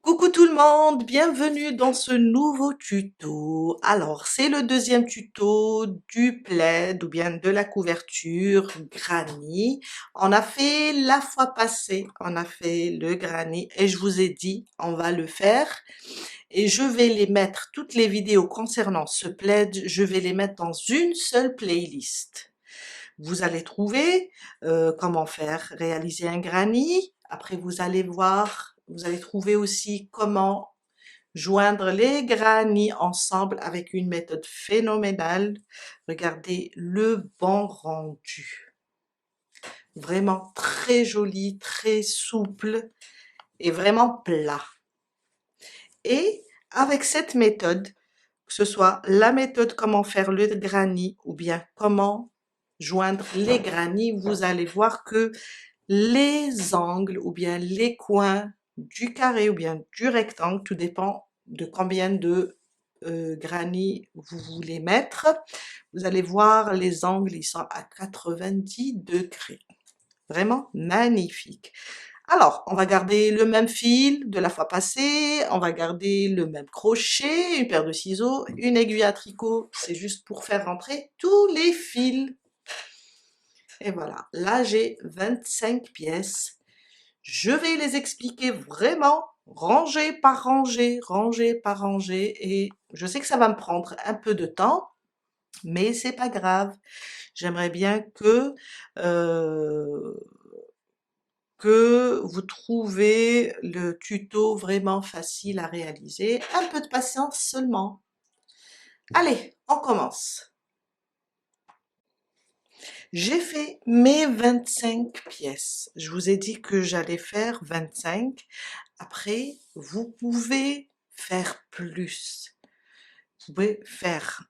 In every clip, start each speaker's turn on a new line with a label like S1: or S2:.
S1: Coucou tout le monde, bienvenue dans ce nouveau tuto. Alors, c'est le deuxième tuto du plaid ou bien de la couverture granny. On a fait la fois passée, on a fait le granny et je vous ai dit, on va le faire. Et je vais les mettre, toutes les vidéos concernant ce plaid, je vais les mettre dans une seule playlist. Vous allez trouver comment faire, réaliser un granny. Après, vous allez voir, vous allez trouver aussi comment joindre les granny ensemble avec une méthode phénoménale. Regardez le banc rendu. Vraiment très joli, très souple et vraiment plat. Et avec cette méthode, que ce soit la méthode comment faire le granny ou bien comment joindre les granny, vous allez voir que les angles ou bien les coins du carré ou bien du rectangle, tout dépend de combien de granny vous voulez mettre. Vous allez voir les angles, ils sont à 90 degrés. Vraiment magnifique. Alors, on va garder le même fil de la fois passée, on va garder le même crochet, une paire de ciseaux, une aiguille à tricot, c'est juste pour faire rentrer tous les fils. Et voilà, là j'ai 25 pièces. Je vais les expliquer vraiment rangée par rangée, rangée par rangée, et je sais que ça va me prendre un peu de temps, mais c'est pas grave. J'aimerais bien euh, que vous trouvez le tuto vraiment facile à réaliser. Un peu de patience seulement. Allez, on commence. J'ai fait mes 25 pièces. Je vous ai dit que j'allais faire 25. Après, vous pouvez faire plus. Vous pouvez faire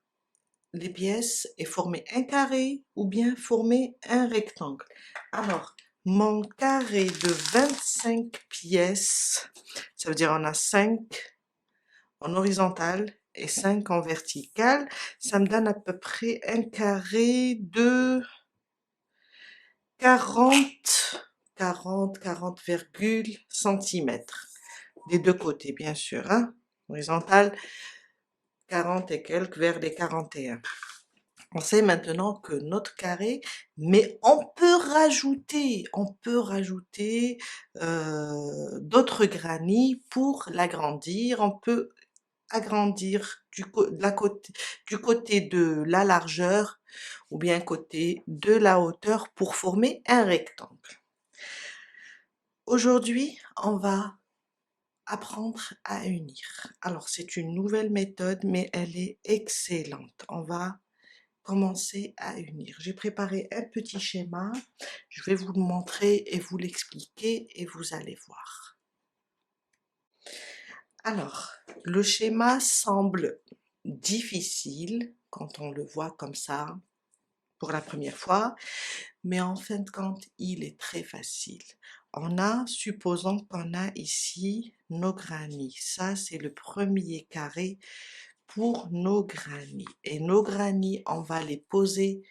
S1: les pièces et former un carré ou bien former un rectangle. Alors, mon carré de 25 pièces, ça veut dire on a 5 en horizontal et 5 en vertical. Ça me donne à peu près un carré de 40 centimètres. Des deux côtés, bien sûr, hein. Horizontal, 40 et quelques vers les 41. On sait maintenant que notre carré, mais on peut rajouter d'autres granny pour l'agrandir. On peut agrandir du côté de la largeur ou bien côté de la hauteur pour former un rectangle. Aujourd'hui, on va apprendre à unir. Alors, c'est une nouvelle méthode, mais elle est excellente. On va commencer à unir. J'ai préparé un petit schéma. Je vais vous le montrer et vous l'expliquer et vous allez voir. Alors, le schéma semble difficile quand on le voit comme ça pour la première fois, mais en fin de compte, il est très facile. Supposons qu'on a ici nos granny. Ça, c'est le premier carré pour nos granny. Et nos granny, on va les poser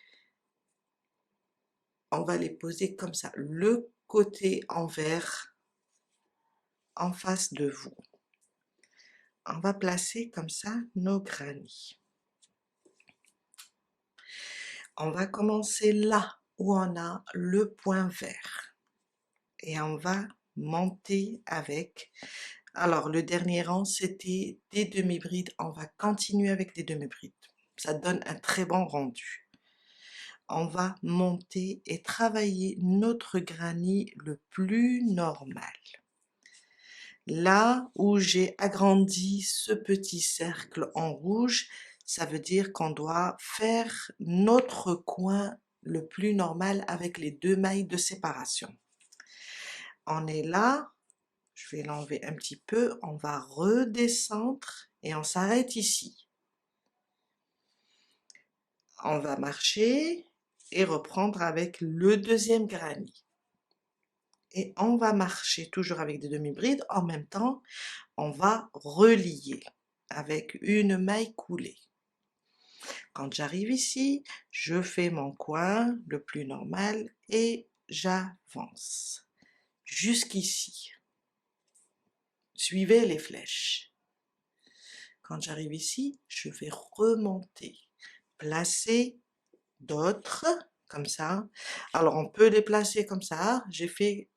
S1: comme ça, le côté envers en face de vous. On va placer comme ça nos granny. On va commencer là où on a le point vert et on va monter avec. Alors le dernier rang c'était des demi-brides, on va continuer avec des demi-brides. Ça donne un très bon rendu. On va monter et travailler notre granny le plus normal. Là où j'ai agrandi ce petit cercle en rouge, ça veut dire qu'on doit faire notre coin le plus normal avec les 2 mailles de séparation. On est là, je vais l'enlever un petit peu, on va redescendre et on s'arrête ici. On va marcher et reprendre avec le deuxième granny. Et on va marcher toujours avec des demi-brides, en même temps, on va relier avec une maille coulée. Quand j'arrive ici, je fais mon coin le plus normal et j'avance jusqu'ici. suivez les flèches. Quand j'arrive ici, je vais remonter, placer d'autres, comme ça. Alors on peut les placer comme ça, j'ai fait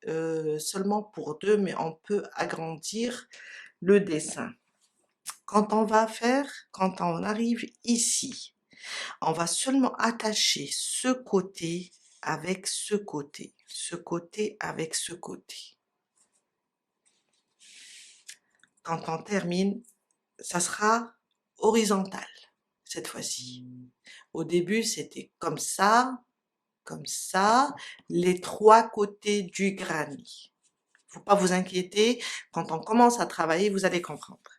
S1: seulement pour 2, mais on peut agrandir le dessin. Quand on arrive ici, on va seulement attacher ce côté avec ce côté, ce côté avec ce côté. Quand on termine, ça sera horizontal cette fois-ci. Au début, c'était comme ça, les 3 côtés du granit. Faut pas vous inquiéter, quand on commence à travailler, vous allez comprendre.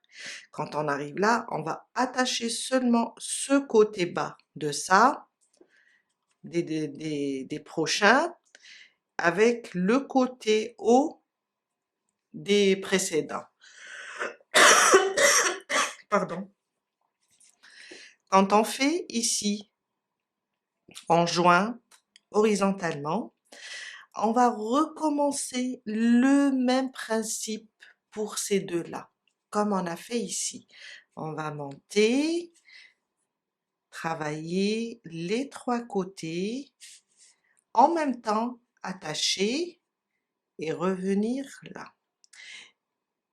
S1: Quand on arrive là, on va attacher seulement ce côté bas de ça, des prochains, avec le côté haut des précédents. Pardon. Quand on fait ici, en joint, horizontalement, on va recommencer le même principe pour ces deux-là, comme on a fait ici. On va monter, travailler les 3 côtés, en même temps attacher et revenir là.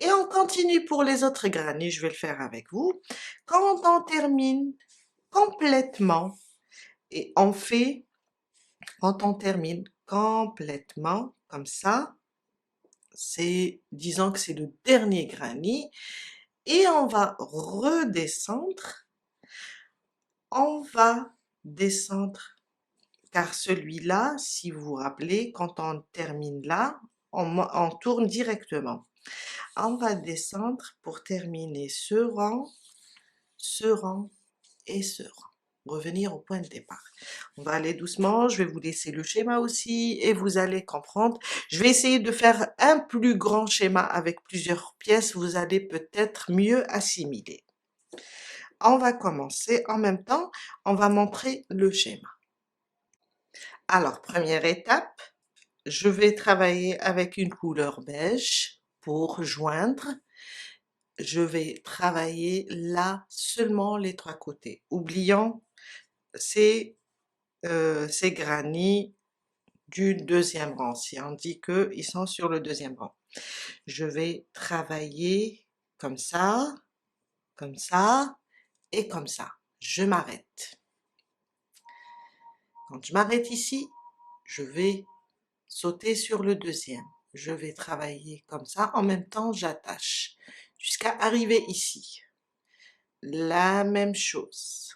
S1: Et on continue pour les autres granits, je vais le faire avec vous. Quand on termine complètement, et on fait, quand on termine complètement comme ça, c'est, disons que c'est le dernier granit, et on va redescendre, on va descendre, car celui-là, si vous vous rappelez, quand on termine là, on tourne directement. On va descendre pour terminer ce rang et ce rang. Revenir au point de départ. On va aller doucement, je vais vous laisser le schéma aussi et vous allez comprendre. Je vais essayer de faire un plus grand schéma avec plusieurs pièces, vous allez peut-être mieux assimiler. On va commencer en même temps, on va montrer le schéma. Alors, première étape, je vais travailler avec une couleur beige pour joindre. Je vais travailler là seulement les 3 côtés. Oublions ces granits du deuxième rang, si on dit qu'ils sont sur le deuxième rang. Je vais travailler comme ça et comme ça. Je m'arrête. Quand je m'arrête ici, je vais sauter sur le deuxième. Je vais travailler comme ça, en même temps j'attache, jusqu'à arriver ici. La même chose.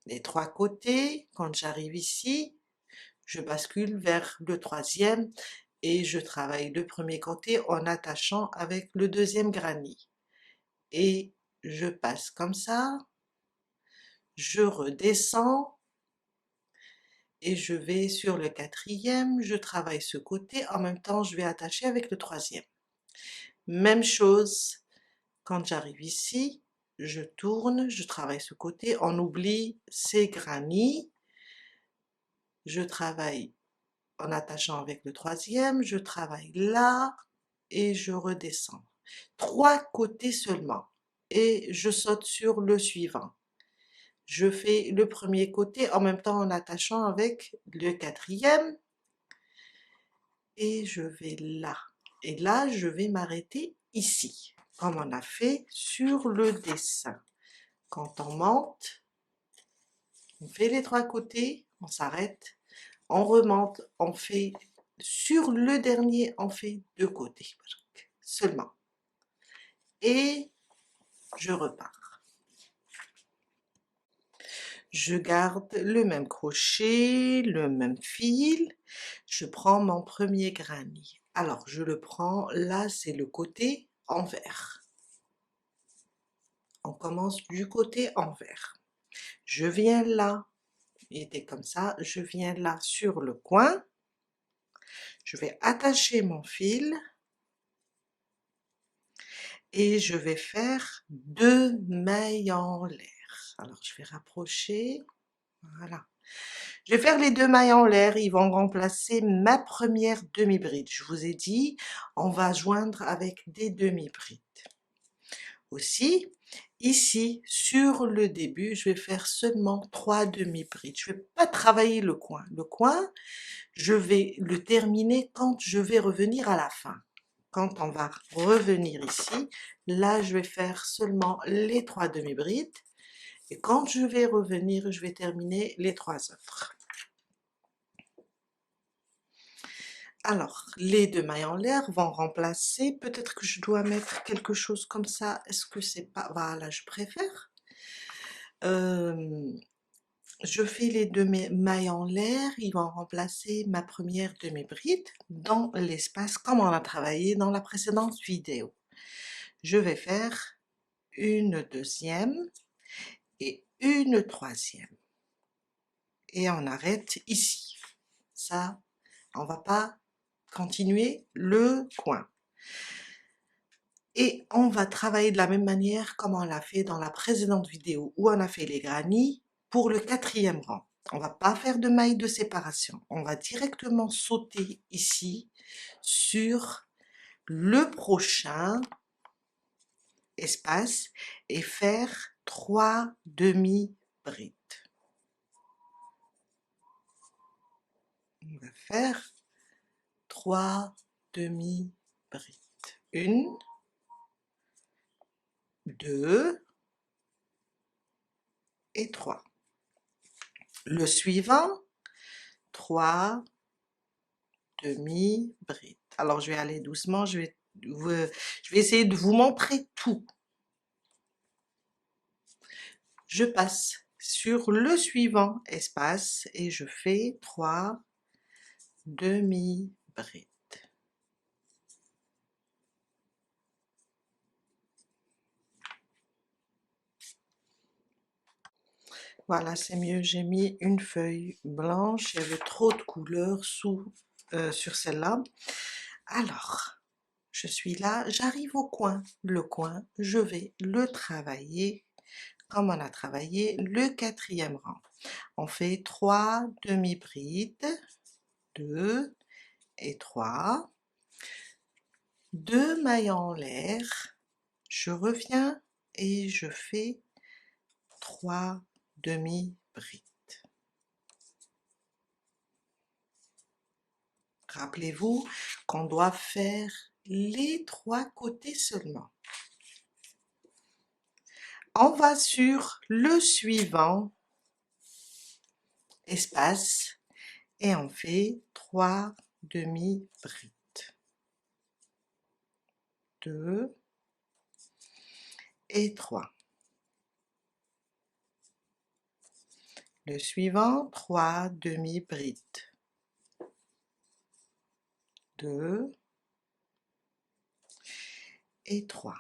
S1: Les 3 côtés, quand j'arrive ici, je bascule vers le troisième et je travaille le premier côté en attachant avec le deuxième granit. Et je passe comme ça, je redescends et je vais sur le quatrième, je travaille ce côté, en même temps je vais attacher avec le troisième. Même chose, quand j'arrive ici, je tourne, je travaille ce côté, on oublie ces granits, je travaille en attachant avec le troisième, je travaille là et je redescends. 3 côtés seulement et je saute sur le suivant. Je fais le premier côté en même temps en attachant avec le quatrième et je vais là. Et là, je vais m'arrêter ici, comme on a fait sur le dessin. Quand on monte, on fait les 3 côtés, on s'arrête, on remonte, on fait sur le dernier, on fait 2 côtés seulement. Et je repars. Je garde le même crochet, le même fil, je prends mon premier granit. Alors je le prends, là c'est le côté envers. On commence du côté envers. Je viens là, il était comme ça, je viens là sur le coin, je vais attacher mon fil et je vais faire 2 mailles en l'air. Alors je vais rapprocher, voilà. Je vais faire les 2 mailles en l'air, ils vont remplacer ma première demi-bride. Je vous ai dit, on va joindre avec des demi-brides. Aussi, ici, sur le début, je vais faire seulement 3 demi-brides. Je vais pas travailler le coin. Le coin, je vais le terminer quand je vais revenir à la fin. Quand on va revenir ici, là, je vais faire seulement les 3 demi-brides. Et quand je vais revenir, je vais terminer les 3 autres. Alors, les 2 mailles en l'air vont remplacer, peut-être que je dois mettre quelque chose comme ça, est-ce que c'est pas, voilà, je préfère. Je fais les 2 mailles en l'air, ils vont remplacer ma première demi-bride dans l'espace comme on a travaillé dans la précédente vidéo. Je vais faire une deuxième et une troisième. Et on arrête ici. Ça, on va pas continuer le coin. Et on va travailler de la même manière comme on l'a fait dans la précédente vidéo où on a fait les granits pour le 4e rang. On va pas faire de maille de séparation. On va directement sauter ici sur le prochain espace et faire 3 demi-brides. On va faire 3 demi-brides. 1, 2 et 3. Le suivant, 3 demi-brides. Alors, je vais aller doucement, je vais essayer de vous montrer tout. Je passe sur le suivant espace et je fais 3 demi-brides. Voilà, c'est mieux, j'ai mis une feuille blanche, il y avait trop de couleurs sur celle-là. Alors, je suis là, j'arrive au coin. Le coin, je vais le travailler comme on a travaillé le 4e rang. On fait 3 demi-brides, 2 et 3, 2 mailles en l'air, je reviens et je fais 3 demi-brides. Rappelez-vous qu'on doit faire les 3 côtés seulement. On va sur le suivant espace et on fait 3 demi-brides. 2 et 3. Le suivant, 3 demi-brides. 2 et 3.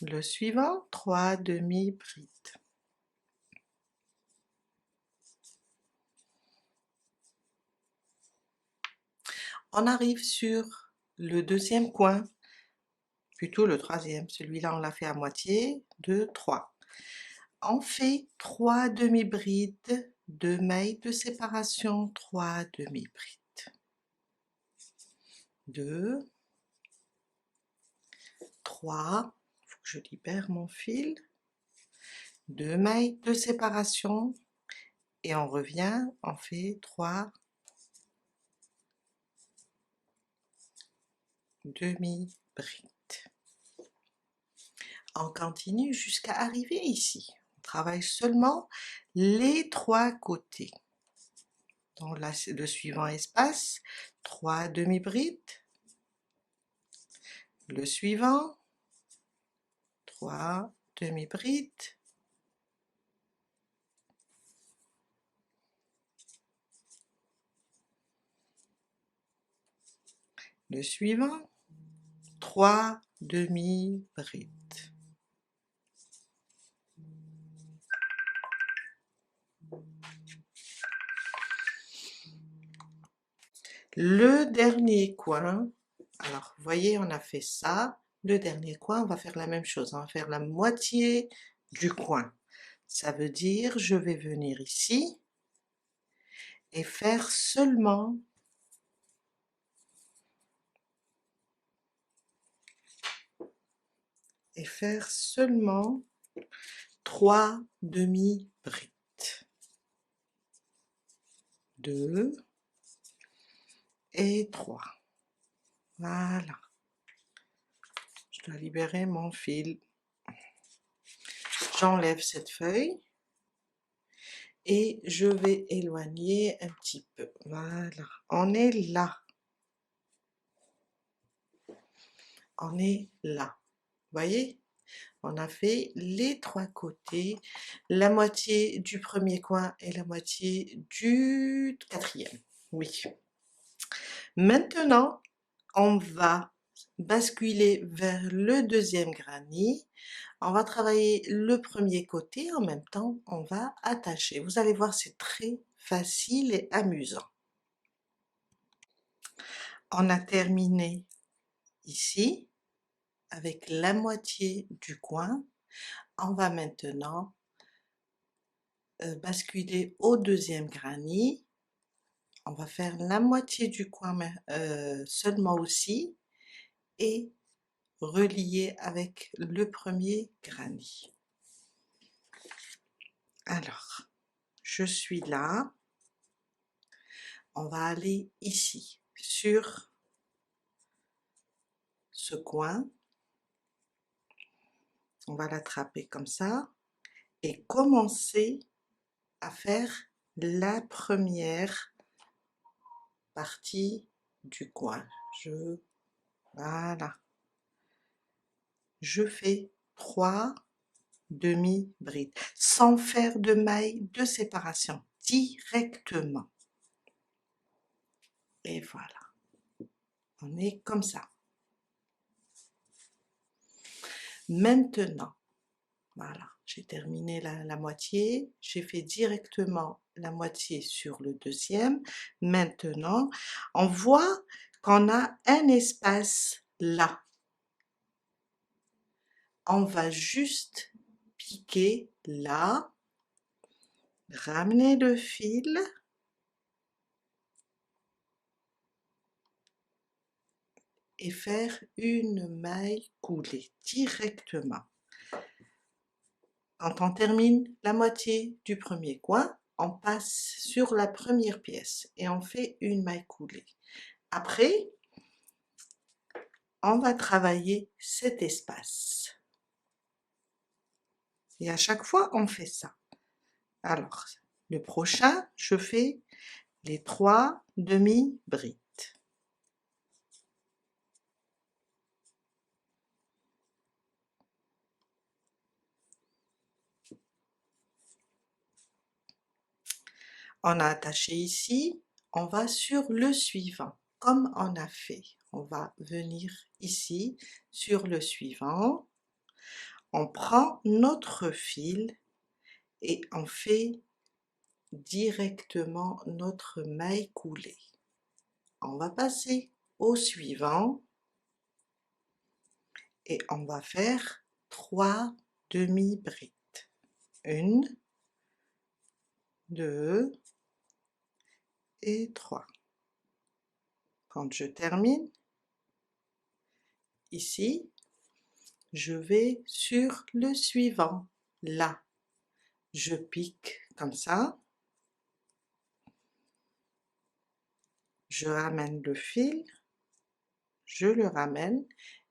S1: Le suivant, 3 demi-brides. On arrive sur le 2e coin, plutôt le 3e, celui-là on l'a fait à moitié, 2, 3. On fait 3 demi-brides, 2 mailles de séparation, 3 demi-brides. 2, 3, il faut que je libère mon fil, 2 mailles de séparation et on revient, on fait 3 demi-brides. On continue jusqu'à arriver ici. On travaille seulement les 3 côtés. Dans le suivant espace, 3 demi-brides. Le suivant, 3 demi-brides. Le suivant, 3 demi-brides. Le dernier coin, alors vous voyez on a fait ça, le dernier coin on va faire la même chose, on va faire la moitié du coin. Ça veut dire je vais venir ici et faire seulement trois demi-brides. 2 et 3. Voilà. Je dois libérer mon fil. J'enlève cette feuille et je vais éloigner un petit peu. Voilà. On est là. On est là. Voyez? On a fait les trois côtés, la moitié du premier coin et la moitié du quatrième. Oui. Maintenant, on va basculer vers le deuxième granit. On va travailler le premier côté, en même temps, on va attacher. Vous allez voir, c'est très facile et amusant. On a terminé ici, avec la moitié du coin. On va maintenant basculer au deuxième granit. On va faire la moitié du coin seulement aussi et relier avec le premier granit. Alors, je suis là. On va aller ici, sur ce coin. On va l'attraper comme ça et commencer à faire la première partie du coin. Voilà. Je fais 3 demi-brides, sans faire de maille de séparation, directement. Et voilà, on est comme ça. Maintenant, voilà, j'ai terminé la moitié, j'ai fait directement la moitié sur le deuxième. Maintenant, on voit qu'on a un espace là. On va juste piquer là, ramener le fil et faire une maille coulée directement. Quand on termine la moitié du premier coin, on passe sur la première pièce et on fait une maille coulée. Après, on va travailler cet espace. Et à chaque fois, on fait ça. Alors, le prochain, je fais les 3 demi-brides. On a attaché ici, on va sur le suivant, comme on a fait. On va venir ici, sur le suivant. On prend notre fil et on fait directement notre maille coulée. On va passer au suivant et on va faire 3 demi-brides. 1, 2 et 3. Quand je termine, ici, je vais sur le suivant, là. Je pique comme ça. Je ramène le fil, je le ramène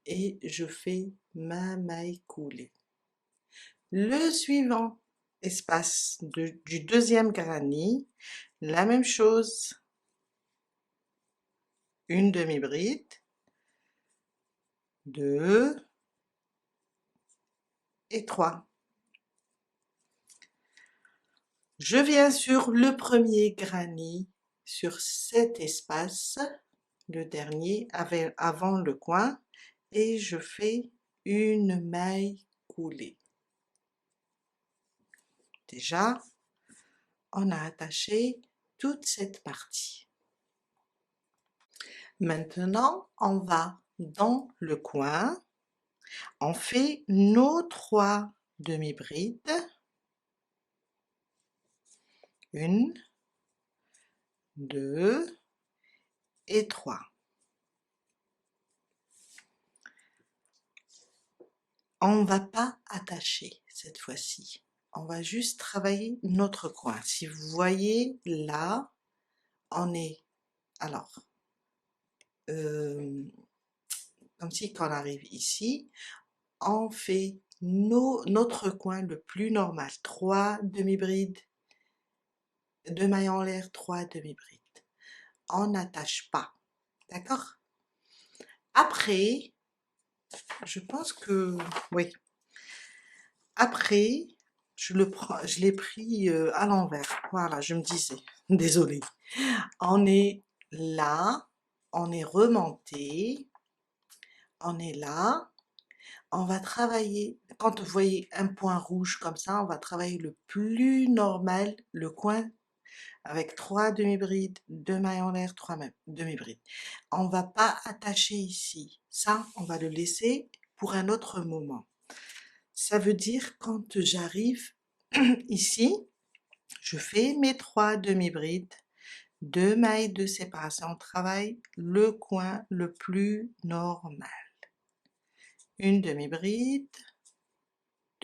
S1: et je fais ma maille coulée. Le suivant, espace du deuxième granit, la même chose, une demi-bride, 2 et 3. Je viens sur le premier granit, sur cet espace, le dernier avant le coin, et je fais une maille coulée. Déjà, on a attaché toute cette partie. Maintenant, on va dans le coin, on fait nos 3 demi-bride, 1, 2 et 3. On ne va pas attacher cette fois-ci, on va juste travailler notre coin. Si vous voyez là, on est, alors, comme si quand on arrive ici, on fait notre coin le plus normal, 3 demi-brides, 2 mailles en l'air, 3 demi-brides. On n'attache pas, d'accord? Après, je pense que, oui, après, je l'ai pris à l'envers, voilà, je me disais, désolée. On est là, on est remonté, on est là, on va travailler, quand vous voyez un point rouge comme ça, on va travailler le plus normal, le coin avec 3 demi-brides, 2 mailles en l'air, 3 demi-brides. On va pas attacher ici, ça on va le laisser pour un autre moment. Ça veut dire quand j'arrive ici, je fais mes 3 demi-brides, 2 mailles de séparation, on travaille le coin le plus normal. Une demi-bride,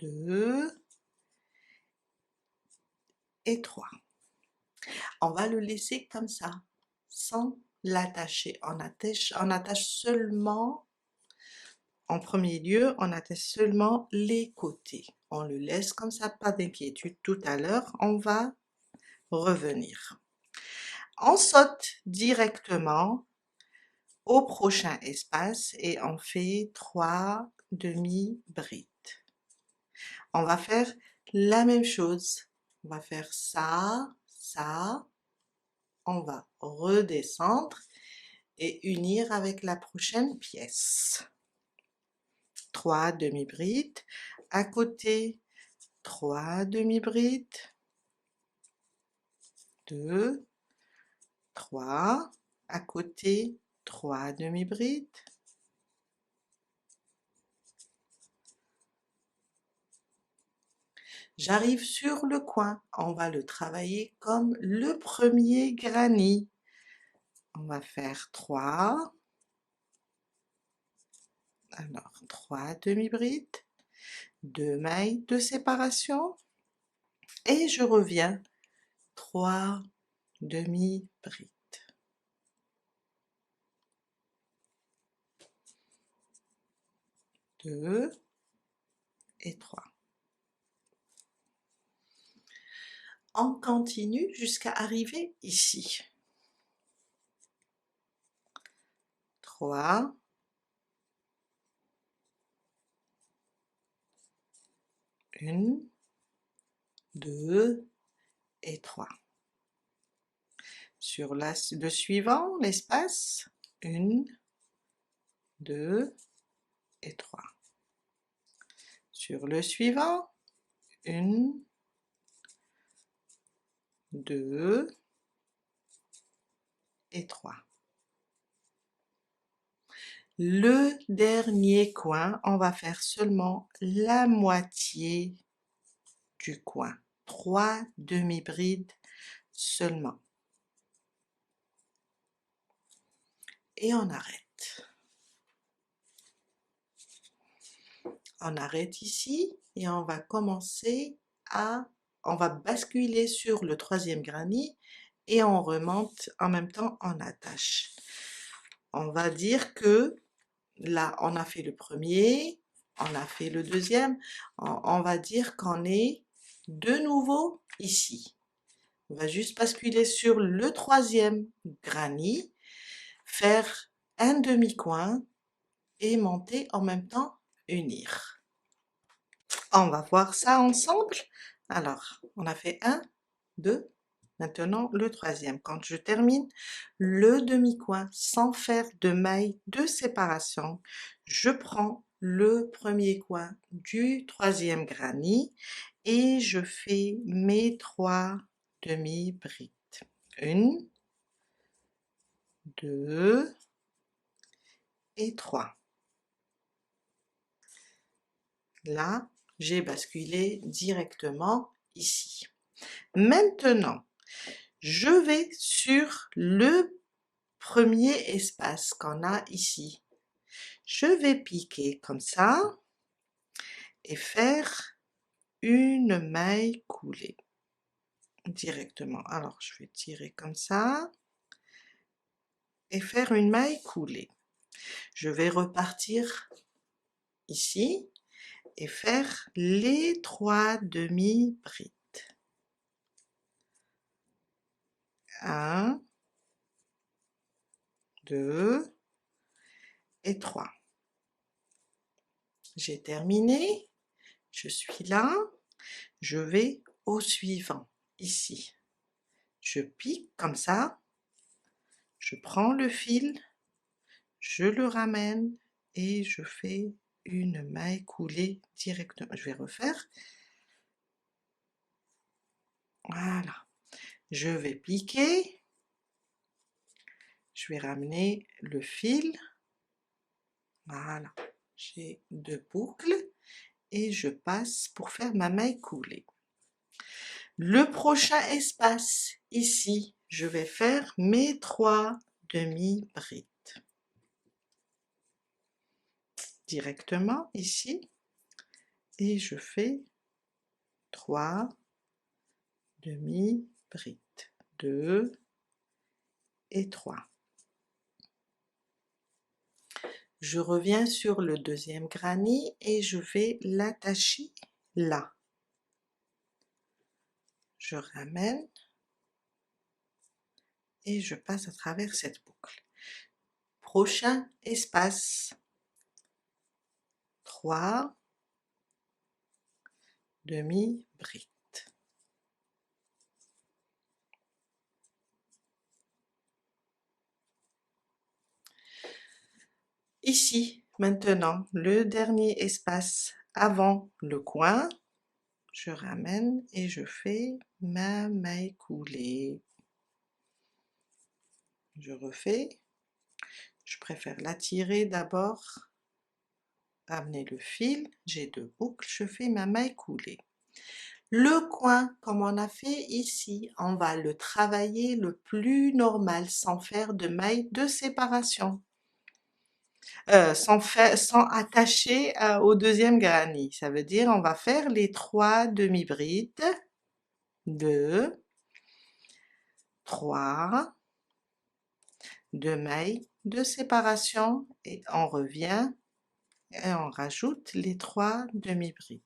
S1: 2 et 3. On va le laisser comme ça, sans l'attacher. On attache seulement, en premier lieu, on attache seulement les côtés. On le laisse comme ça, pas d'inquiétude. Tout à l'heure, on va revenir. On saute directement au prochain espace et on fait 3 demi-brides. On va faire la même chose. On va faire ça, ça. On va redescendre et unir avec la prochaine pièce. 3 demi-brides. À côté, 3 demi-brides. 2, 3. À côté, 3 demi-brides. J'arrive sur le coin, on va le travailler comme le premier granny. On va faire 3, alors 3 demi-brides, 2 mailles de séparation, et je reviens, 3 demi-brides. 2 et 3. On continue jusqu'à arriver ici. 3, 1, 2 et 3. Sur le suivant, l'espace, 1, 2 et 3. Sur le suivant, 1, 2 et 3. Le dernier coin, on va faire seulement la moitié du coin, 3 demi-brides seulement. Et on arrête. On arrête ici et on va commencer on va basculer sur le troisième granny et on remonte en même temps en attache. On va dire que là on a fait le premier, on a fait le deuxième, on va dire qu'on est de nouveau ici. On va juste basculer sur le troisième granny, faire un demi-coin et monter en même temps, unir. On va voir ça ensemble. Alors, on a fait 1, 2, maintenant le troisième. Quand je termine le demi-coin sans faire de maille de séparation, je prends le premier coin du troisième granny et je fais mes 3 demi-brides. 1, 2 et 3. Là, j'ai basculé directement ici. Maintenant, je vais sur le premier espace qu'on a ici. Je vais piquer comme ça et faire une maille coulée directement. Alors, je vais tirer comme ça et faire une maille coulée. Je vais repartir ici et faire les 3 demi-brides. 1, 2 et 3. J'ai terminé, je suis là, je vais au suivant, ici. Je pique comme ça, je prends le fil, je le ramène et je fais une maille coulée directement. Je vais refaire. Voilà. Je vais piquer, je vais ramener le fil. Voilà. J'ai 2 boucles et je passe pour faire ma maille coulée. Le prochain espace, ici, je vais faire mes 3 demi-brides. Directement ici, et je fais 3 demi-brides. 2 et 3. Je reviens sur le deuxième granny et je vais l'attacher là. Je ramène et je passe à travers cette boucle. Prochain espace, 3 demi-brides. Ici, maintenant, le dernier espace avant le coin, je ramène et je fais ma maille coulée. Je refais, je préfère la tirer d'abord, amener le fil, j'ai 2 boucles, je fais ma maille coulée. Le coin, comme on a fait ici, on va le travailler le plus normal, sans faire de maille de séparation. Sans attacher au deuxième granny. Ça veut dire on va faire les 3 demi-brides. 2, 3, 2 mailles de séparation et on revient et on rajoute les 3 demi-brides.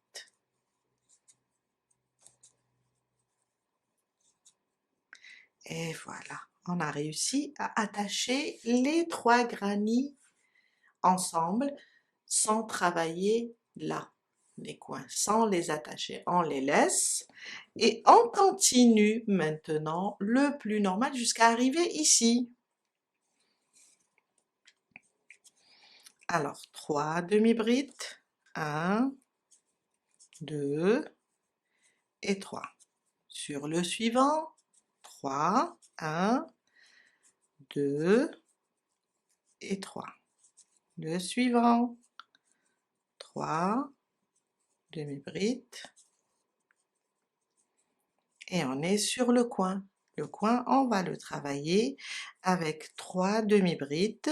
S1: Et voilà, on a réussi à attacher les 3 granny ensemble sans travailler là, les coins, sans les attacher. On les laisse et on continue maintenant le plus normal jusqu'à arriver ici. Alors, 3 demi-brides, 1, 2 et 3. Sur le suivant, 3, 1, 2 et 3. Le suivant, 3 demi-brides et on est sur le coin. Le coin, on va le travailler avec 3 demi-brides,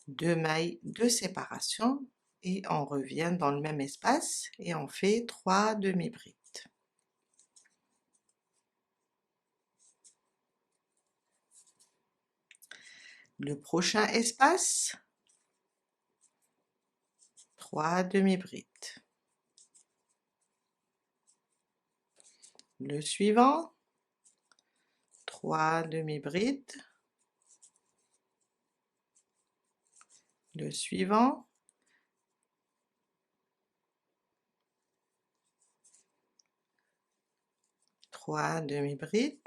S1: 2 mailles de séparation et on revient dans le même espace et on fait 3 demi-brides. Le prochain espace, 3 demi-brides. Le suivant, 3 demi-brides. Le suivant, 3 demi-brides.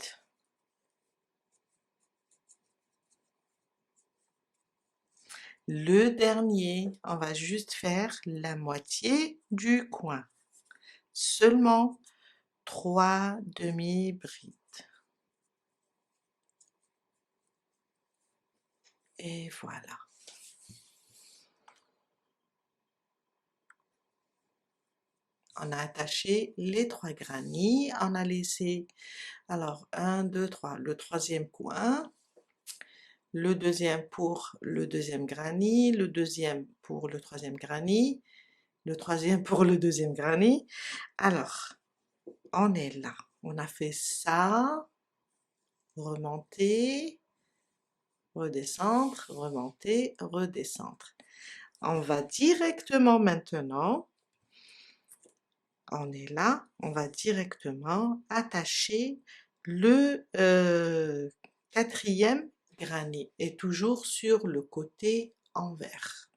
S1: Le dernier, on va juste faire la moitié du coin. Seulement 3 demi-brides. Et voilà. On a attaché les 3 granny, on a laissé, alors 1, 2, 3, le troisième coin, le deuxième pour le deuxième granny, le deuxième pour le troisième granny, le troisième pour le deuxième granny. Alors, on est là, on a fait ça, remonter, redescendre, remonter, redescendre. On va directement maintenant, on est là, on va directement attacher le quatrième granny et toujours sur le côté envers.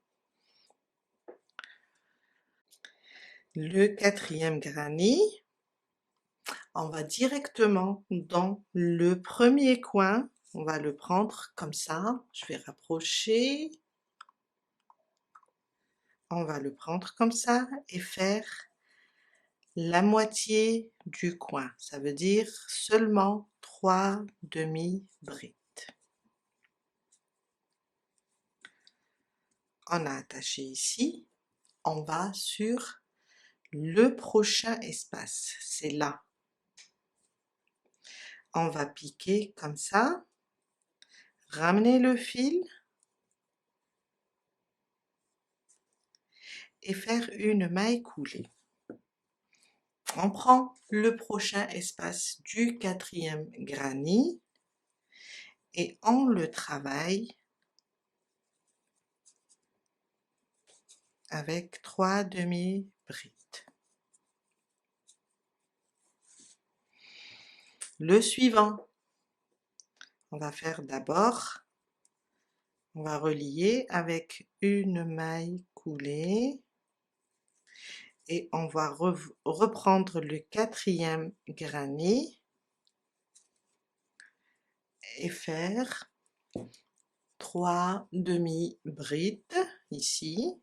S1: Le quatrième granny, on va directement dans le premier coin, on va le prendre comme ça, je vais rapprocher, on va le prendre comme ça et faire la moitié du coin, ça veut dire seulement 3 demi-brides. On a attaché ici, on va sur le prochain espace, c'est là. On va piquer comme ça, ramener le fil et faire une maille coulée. On prend le prochain espace du quatrième granny et on le travaille avec 3 demi-brides. Le suivant, on va faire d'abord, on va relier avec une maille coulée et on va reprendre le quatrième granny et faire 3 demi-brides ici.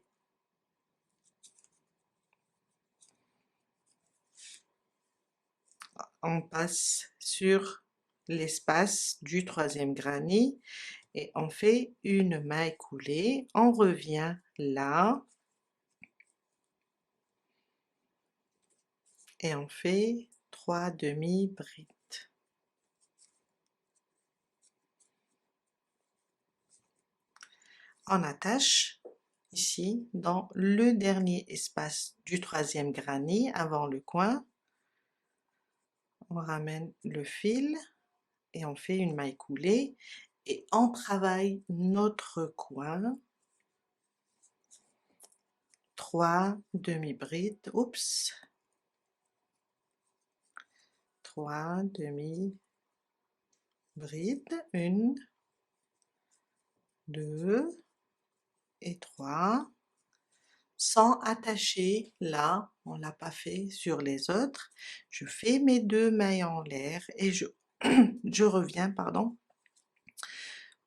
S1: On passe sur l'espace du troisième granny et on fait une maille coulée, on revient là et on fait 3 demi-brides. On attache ici dans le dernier espace du troisième granny avant le coin, on ramène le fil et on fait une maille coulée et on travaille notre coin, 3 demi-brides, oups, 3 demi-brides, 1, 2 et 3, sans attacher là, on l'a pas fait sur les autres. Je fais mes 2 mailles en l'air et je reviens, pardon,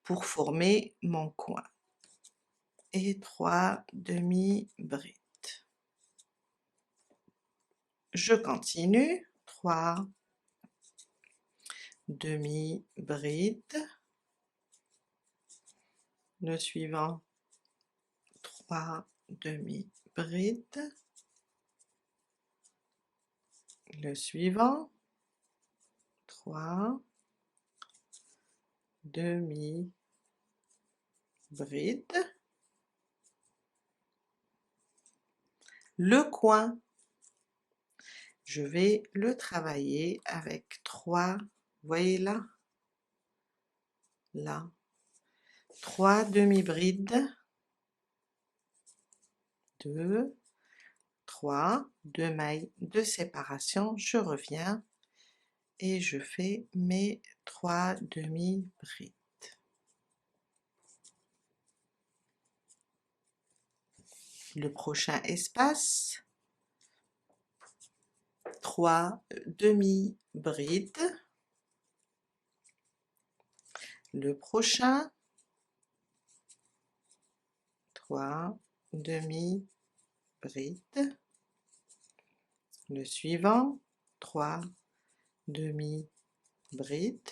S1: pour former mon coin. Et 3 demi-brides. Je continue, 3 demi-brides, le suivant 3 demi-brides, le suivant 3 demi-brides, le coin, je vais le travailler avec 3, voyez là, 3 demi-brides, 2, 3, 2 mailles de séparation, je reviens et je fais mes 3 demi-brides. Le prochain espace, 3 demi-brides, le prochain, 3 demi-brides, le suivant, 3 demi-brides,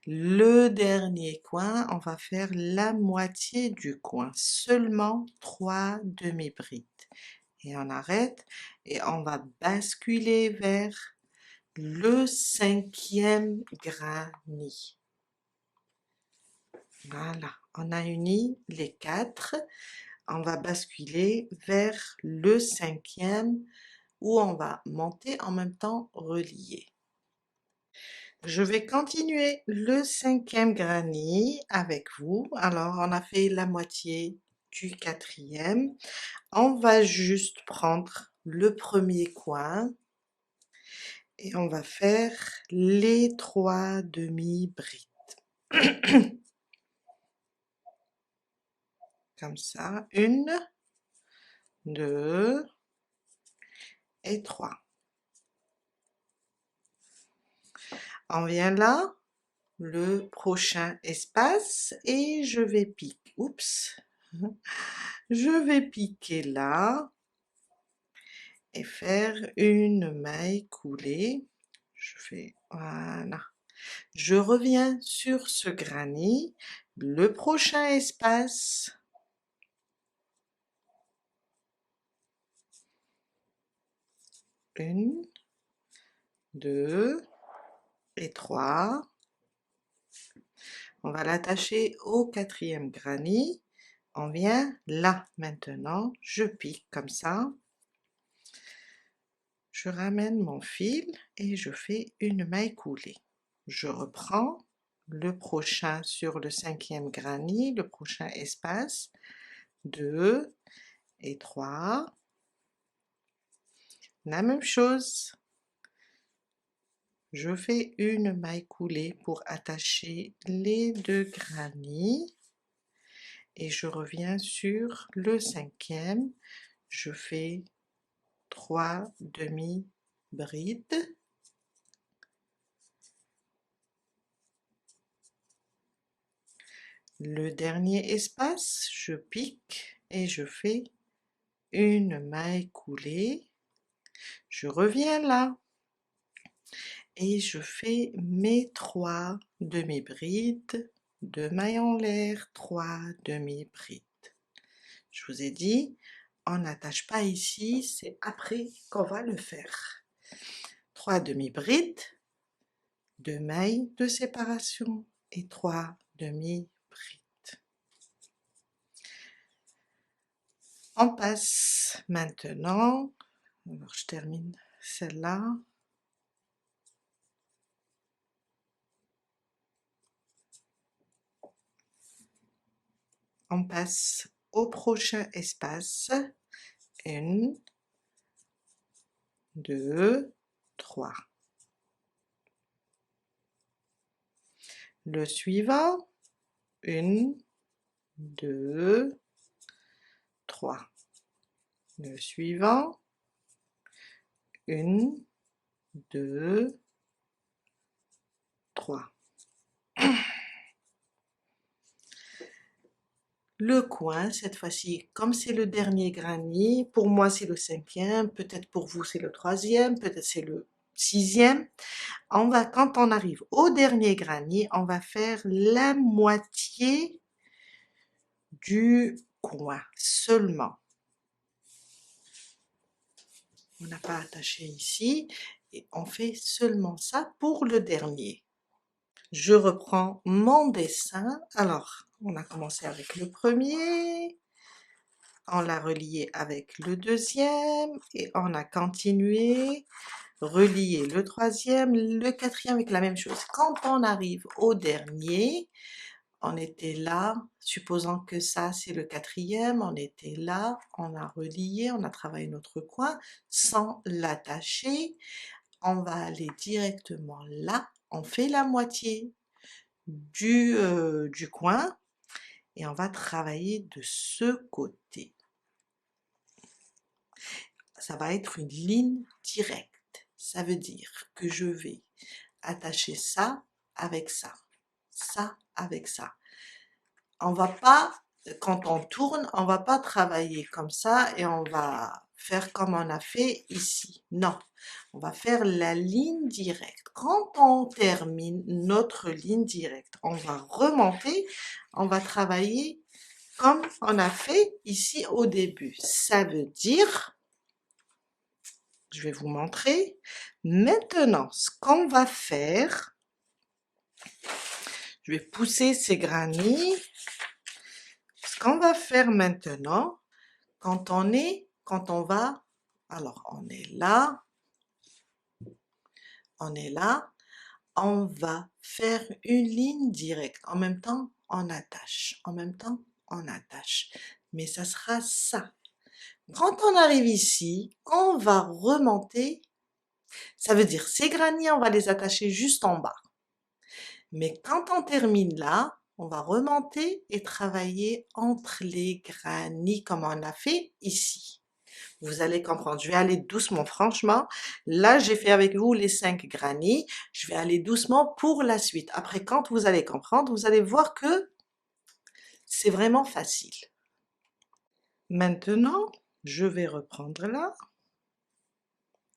S1: le dernier coin, on va faire la moitié du coin, seulement 3 demi-brides et on arrête et on va basculer vers le 5e granny. Voilà, on a uni les 4, on va basculer vers le 5e où on va monter en même temps relier. Je vais continuer le 5e granny avec vous. Alors, on a fait la moitié du 4e. On va juste prendre le premier coin et on va faire les 3 demi-brides. Comme ça, 1, 2 et 3. On vient là, le prochain espace et je vais piquer. Oups! Je vais piquer là et faire une maille coulée. Je fais, voilà. Je reviens sur ce granny, le prochain espace. Une, 2 et 3. On va l'attacher au 4e granny. On vient là maintenant, je pique comme ça. Je ramène mon fil et je fais une maille coulée. Je reprends le prochain sur le 5e granny, le prochain espace, 2 et 3. La même chose. Je fais une maille coulée pour attacher les 2 granny et je reviens sur le 5e. Je fais 3 demi-brides. Le dernier espace, je pique et je fais une maille coulée. Je reviens là et je fais mes 3 demi-brides, 2 mailles en l'air, 3 demi-brides. Je vous ai dit, on n'attache pas ici, c'est après qu'on va le faire. 3 demi-brides, 2 mailles de séparation et 3 demi-brides. On passe maintenant, alors je termine celle-là. On passe au prochain espace. 1, 2, 3. Le suivant, 1, 2, 3. Le suivant, 1, 2, 3. Le coin, cette fois-ci, comme c'est le dernier granny, pour moi c'est le 5e, peut-être pour vous c'est le 3e, peut-être c'est le 6e. Quand on arrive au dernier granny, on va faire la moitié du coin seulement. On n'a pas attaché ici et on fait seulement ça pour le dernier. Je reprends mon dessin. Alors, on a commencé avec le premier, on l'a relié avec le deuxième et on a continué, relié le troisième, le quatrième avec la même chose. Quand on arrive au dernier, on était là, supposant que ça c'est le 4e, on était là, on a relié, on a travaillé notre coin sans l'attacher. On va aller directement là, on fait la moitié du coin et on va travailler de ce côté. Ça va être une ligne directe. Ça veut dire que je vais attacher ça avec ça, ça avec ça. On va pas, quand on tourne, on va pas travailler comme ça et on va faire comme on a fait ici. Non, on va faire la ligne directe. Quand on termine notre ligne directe, on va remonter, on va travailler comme on a fait ici au début. Ça veut dire Je vais vous montrer. Maintenant, ce qu'on va faire, je vais pousser ces granits. Ce qu'on va faire maintenant, quand on va, alors on est là, on va faire une ligne directe. En même temps, on attache. En même temps, on attache. Mais ça sera ça. Quand on arrive ici, on va remonter. Ça veut dire ces granits, on va les attacher juste en bas. Mais quand on termine là, on va remonter et travailler entre les granits comme on a fait ici. Vous allez comprendre. Je vais aller doucement, franchement. Là, j'ai fait avec vous les 5 granits. Je vais aller doucement pour la suite. Après, quand vous allez comprendre, vous allez voir que c'est vraiment facile. Maintenant, je vais reprendre là.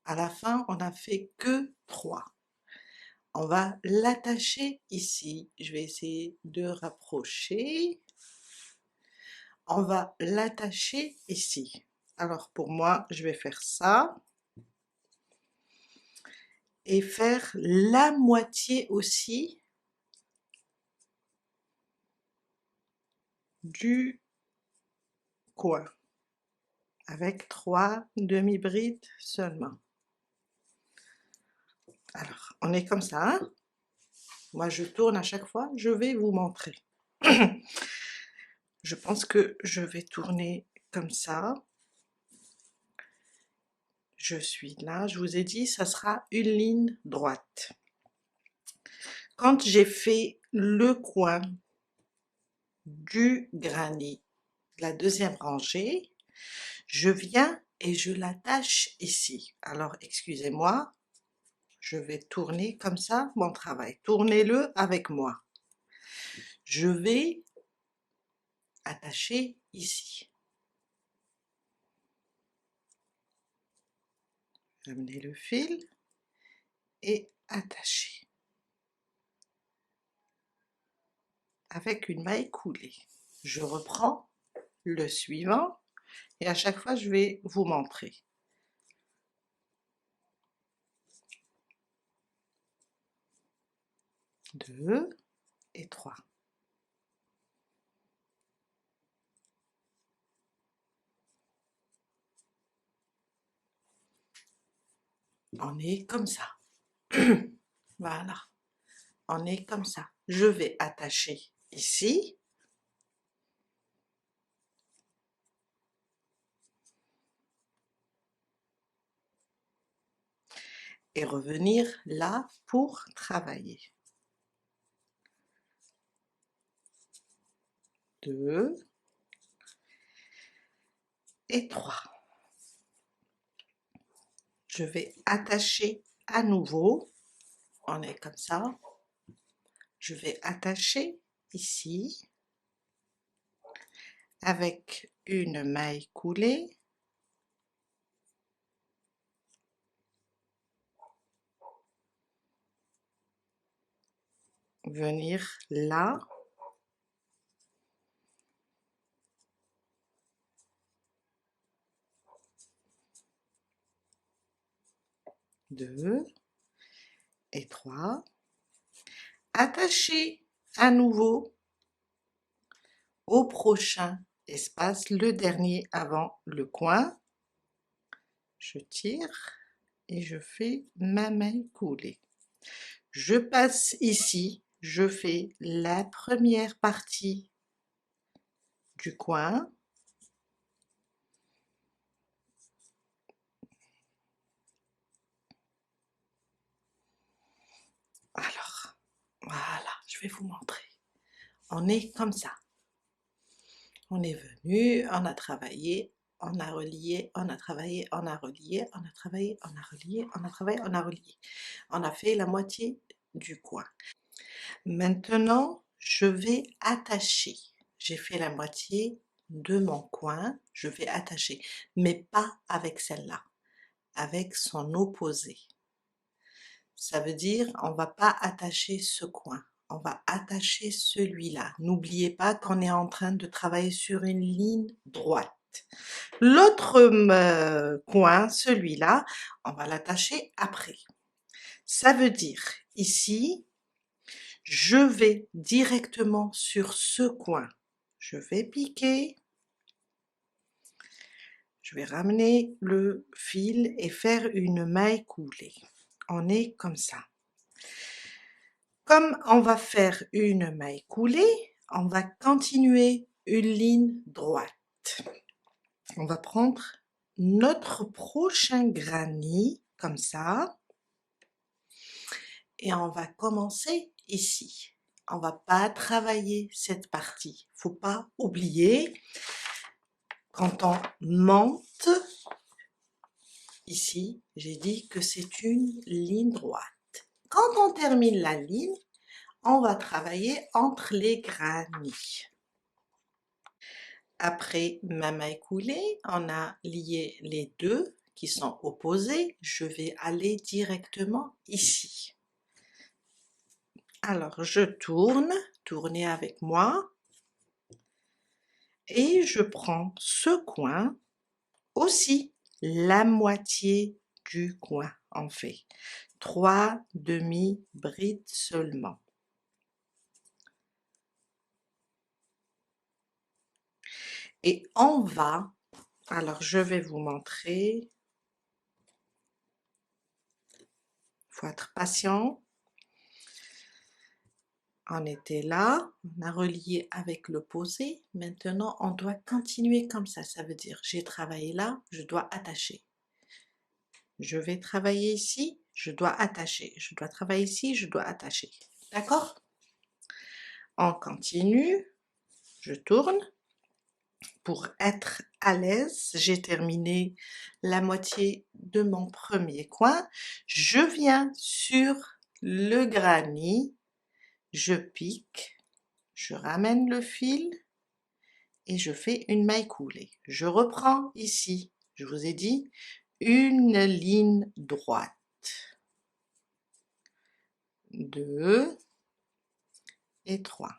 S1: À la fin, on n'a fait que 3. On va l'attacher ici. Je vais essayer de rapprocher. On va l'attacher ici. Alors pour moi, je vais faire ça. Et faire la moitié aussi du coin. Avec 3 demi-brides seulement. Alors, on est comme ça. Hein? Moi, je tourne à chaque fois. Je vais vous montrer. Je pense que je vais tourner comme ça. Je suis là, je vous ai dit, ça sera une ligne droite. Quand j'ai fait le coin du granit, la deuxième rangée, je viens et je l'attache ici. Alors, excusez-moi, je vais tourner comme ça mon travail. Tournez-le avec moi. Je vais attacher ici. Amener le fil et attacher. Avec une maille coulée. Je reprends le suivant et à chaque fois je vais vous montrer. 2 et 3. On est comme ça. Voilà. On est comme ça. Je vais attacher ici. Et revenir là pour travailler. 2 et 3. Je vais attacher à nouveau. On est comme ça. Je vais attacher ici avec une maille coulée. Venir là. Deux et 3. Attacher à nouveau au prochain espace, le dernier avant le coin. Je tire et je fais ma maille coulée. Je passe ici, je fais la première partie du coin. Alors, voilà, je vais vous montrer. On est comme ça. On est venu, on a travaillé, on a relié, on a travaillé, on a relié, on a travaillé, on a relié, on a travaillé, on a relié. On a fait la moitié du coin. Maintenant, je vais attacher. J'ai fait la moitié de mon coin, je vais attacher, mais pas avec celle-là, avec son opposé. Ça veut dire, on va pas attacher ce coin, on va attacher celui-là. N'oubliez pas qu'on est en train de travailler sur une ligne droite. L'autre coin, celui-là, on va l'attacher après. Ça veut dire ici, je vais directement sur ce coin. Je vais piquer. Je vais ramener le fil et faire une maille coulée. On est comme ça. Comme on va faire une maille coulée, on va continuer une ligne droite. On va prendre notre prochain granny, comme ça, et on va commencer ici. On va pas travailler cette partie. Faut pas oublier, quand on monte, ici, j'ai dit que c'est une ligne droite. Quand on termine la ligne, on va travailler entre les granny. Après ma maille coulée, on a lié les deux qui sont opposés. Je vais aller directement ici. Alors, je tourne, tournez avec moi, et je prends ce coin, aussi la moitié du coin, on fait 3 demi-brides seulement. Et on va, alors je vais vous montrer, il faut être patient. On était là, on a relié avec l'opposé, maintenant on doit continuer comme ça veut dire j'ai travaillé là, je dois attacher. Je vais travailler ici, je dois attacher, je dois travailler ici, je dois attacher. D'accord? On continue, je tourne. Pour être à l'aise, j'ai terminé la moitié de mon premier coin. Je viens sur le granny, je pique, je ramène le fil et je fais une maille coulée. Je reprends ici, je vous ai dit, une ligne droite. 2 et 3.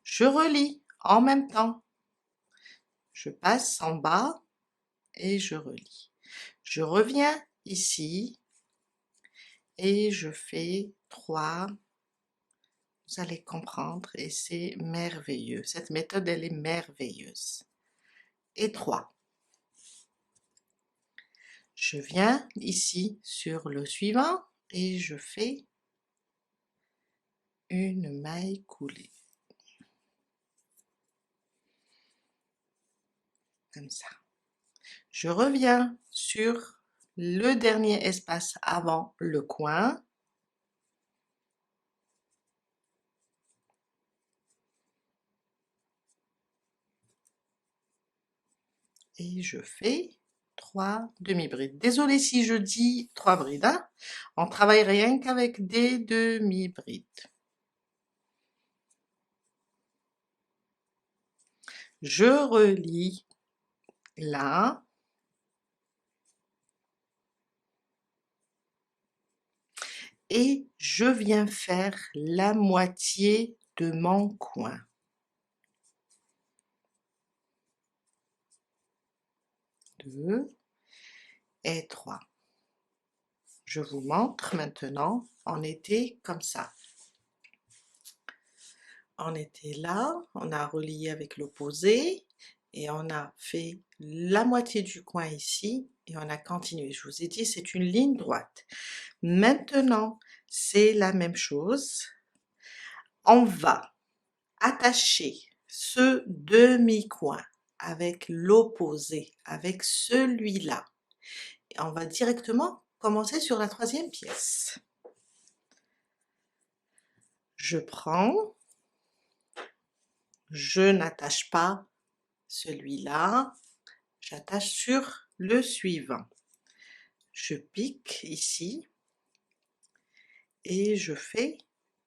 S1: Je relie en même temps. Je passe en bas et je relie. Je reviens ici et je fais 3. Vous allez comprendre et c'est merveilleux. Cette méthode, elle est merveilleuse. Et 3. Je viens ici sur le suivant et je fais une maille coulée. Comme ça. Je reviens sur le dernier espace avant le coin. Et je fais 3 demi-brides. Désolée si je dis 3 brides, hein? On travaille rien qu'avec des demi-brides. Je relie là. Et je viens faire la moitié de mon coin. 2 et 3. Je vous montre maintenant, on était comme ça. On était là, on a relié avec l'opposé et on a fait la moitié du coin ici et on a continué. Je vous ai dit, c'est une ligne droite. Maintenant, c'est la même chose. On va attacher ce demi-coin avec l'opposé, avec celui-là. Et on va directement commencer sur la troisième pièce. Je prends, je n'attache pas celui-là, j'attache sur le suivant. Je pique ici et je fais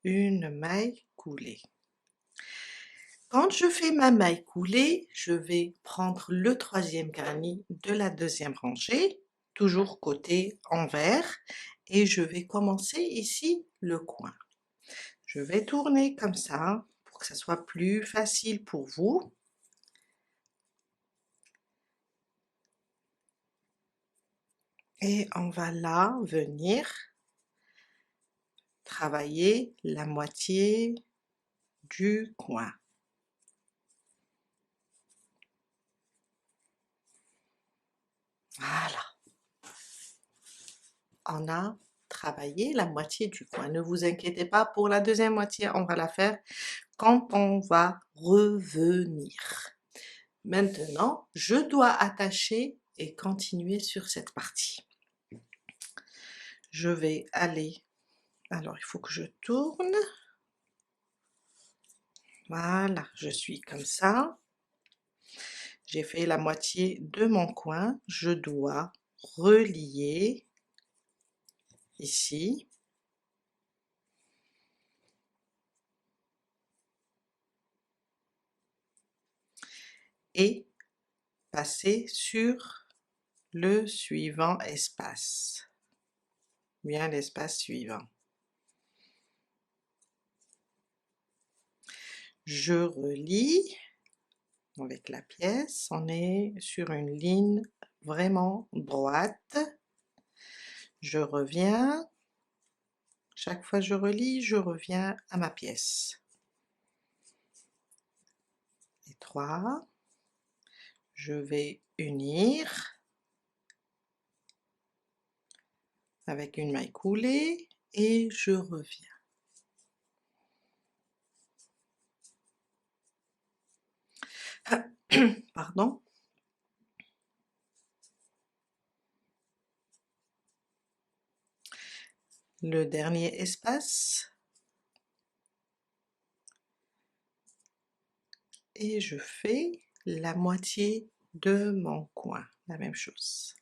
S1: une maille coulée. Quand je fais ma maille coulée, je vais prendre le troisième granny de la deuxième rangée, toujours côté envers, et je vais commencer ici le coin. Je vais tourner comme ça pour que ça soit plus facile pour vous. Et on va là venir travailler la moitié du coin. Voilà, on a travaillé la moitié du coin. Ne vous inquiétez pas, pour la deuxième moitié, on va la faire quand on va revenir. Maintenant, je dois attacher et continuer sur cette partie. Je vais aller, alors il faut que je tourne. Voilà, je suis comme ça. J'ai fait la moitié de mon coin. Je dois relier ici. Et passer sur le suivant espace. Bien l'espace suivant. Je relie avec la pièce, on est sur une ligne vraiment droite. Je reviens, chaque fois que je relie, je reviens à ma pièce. Les trois, je vais unir avec une maille coulée et je reviens. Pardon. Le dernier espace. Et je fais la moitié de mon coin, la même chose.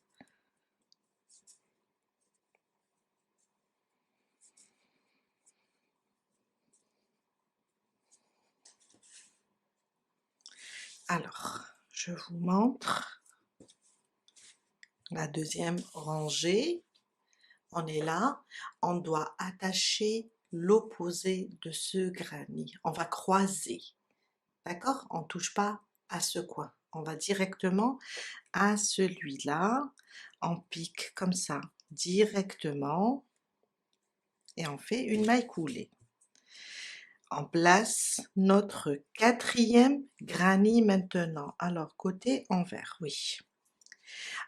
S1: Alors, je vous montre la deuxième rangée. On est là, on doit attacher l'opposé de ce granit. On va croiser, d'accord? On ne touche pas à ce coin. On va directement à celui-là. On pique comme ça, directement. Et on fait une maille coulée. On place notre quatrième granit maintenant. Alors, côté envers, oui.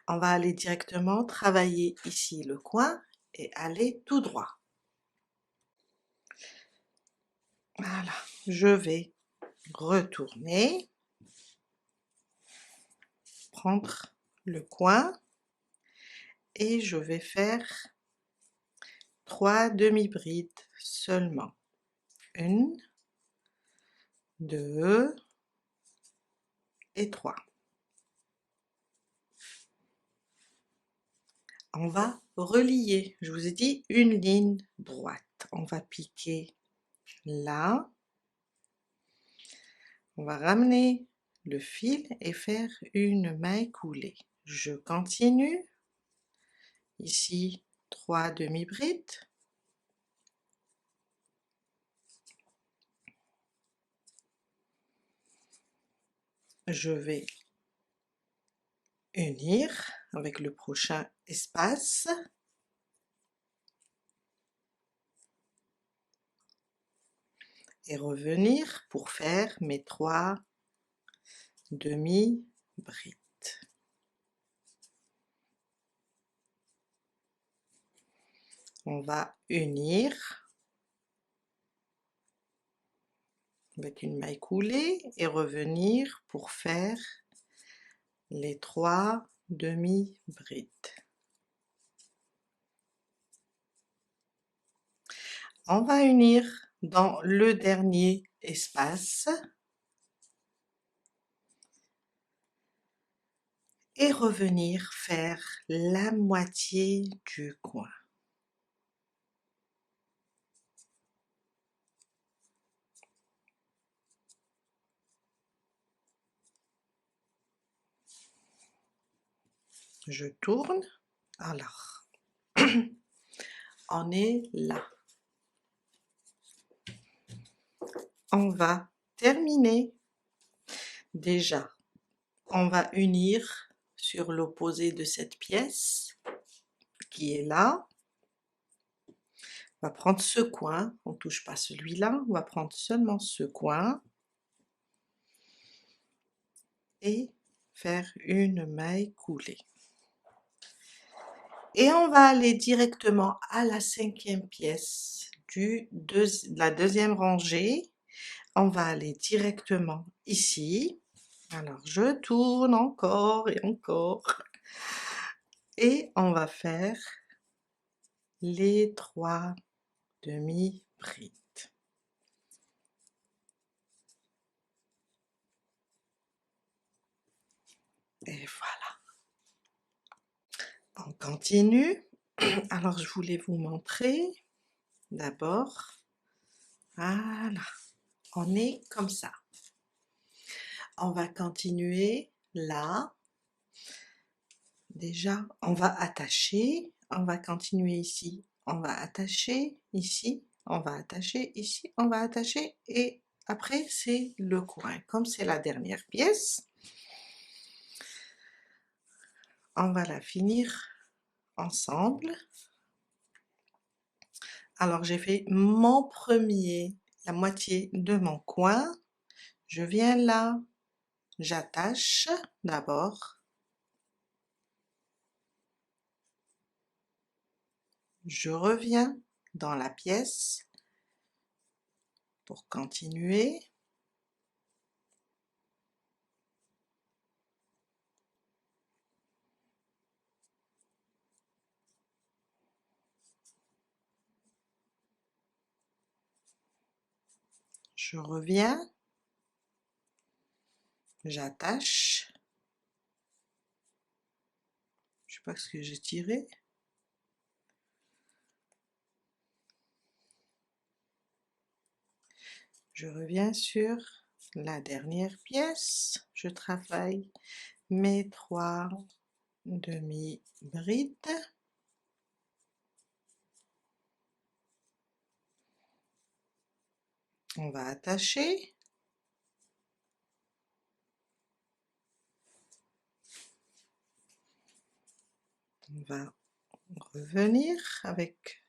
S1: On va aller directement travailler ici le coin et aller tout droit. Voilà, je vais retourner, prendre le coin et je vais faire 3 demi-brides seulement. 1, 2 et 3. On va relier, je vous ai dit une ligne droite. On va piquer là, on va ramener le fil et faire une maille coulée. Je continue, ici 3 demi-brides, je vais unir avec le prochain espace, et revenir pour faire mes 3 demi-brides. On va unir avec une maille coulée et revenir pour faire les 3 demi-brides. On va unir dans le dernier espace et revenir faire la moitié du coin. Je tourne, alors on est là. On va terminer. Déjà, on va unir sur l'opposé de cette pièce. qui est là. On va prendre ce coin, on ne touche pas celui-là, on va prendre seulement ce coin et faire une maille coulée. Et on va aller directement à la 5e pièce de la deuxième rangée. On va aller directement ici. Alors je tourne encore et encore. Et on va faire les 3 demi-brides. Et voilà. On continue. Alors je voulais vous montrer d'abord. Voilà. On est comme ça. On va continuer là. Déjà, on va attacher. On va continuer ici. On va attacher ici. On va attacher ici. On va attacher. Et après, c'est le coin. Comme c'est la dernière pièce, on va la finir ensemble. Alors, j'ai fait mon premier, la moitié de mon coin. Je viens là. J'attache d'abord. Je reviens dans la pièce pour continuer. Je reviens. J'attache. Je sais pas ce que j'ai tiré. Je reviens sur la dernière pièce. Je travaille mes 3 demi-brides. On va attacher. On va revenir avec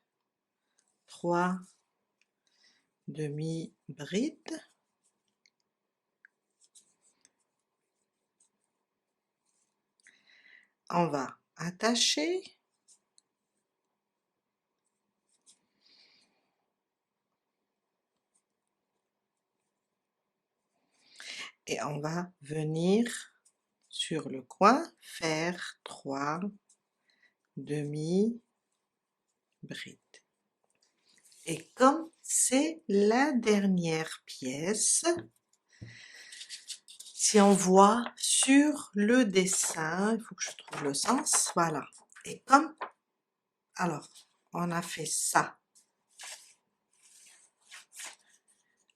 S1: 3 demi-brides. On va attacher. Et on va venir sur le coin faire 3 demi-brides. Et comme c'est la dernière pièce, si on voit sur le dessin, il faut que je trouve le sens, voilà. Et comme, alors, on a fait ça.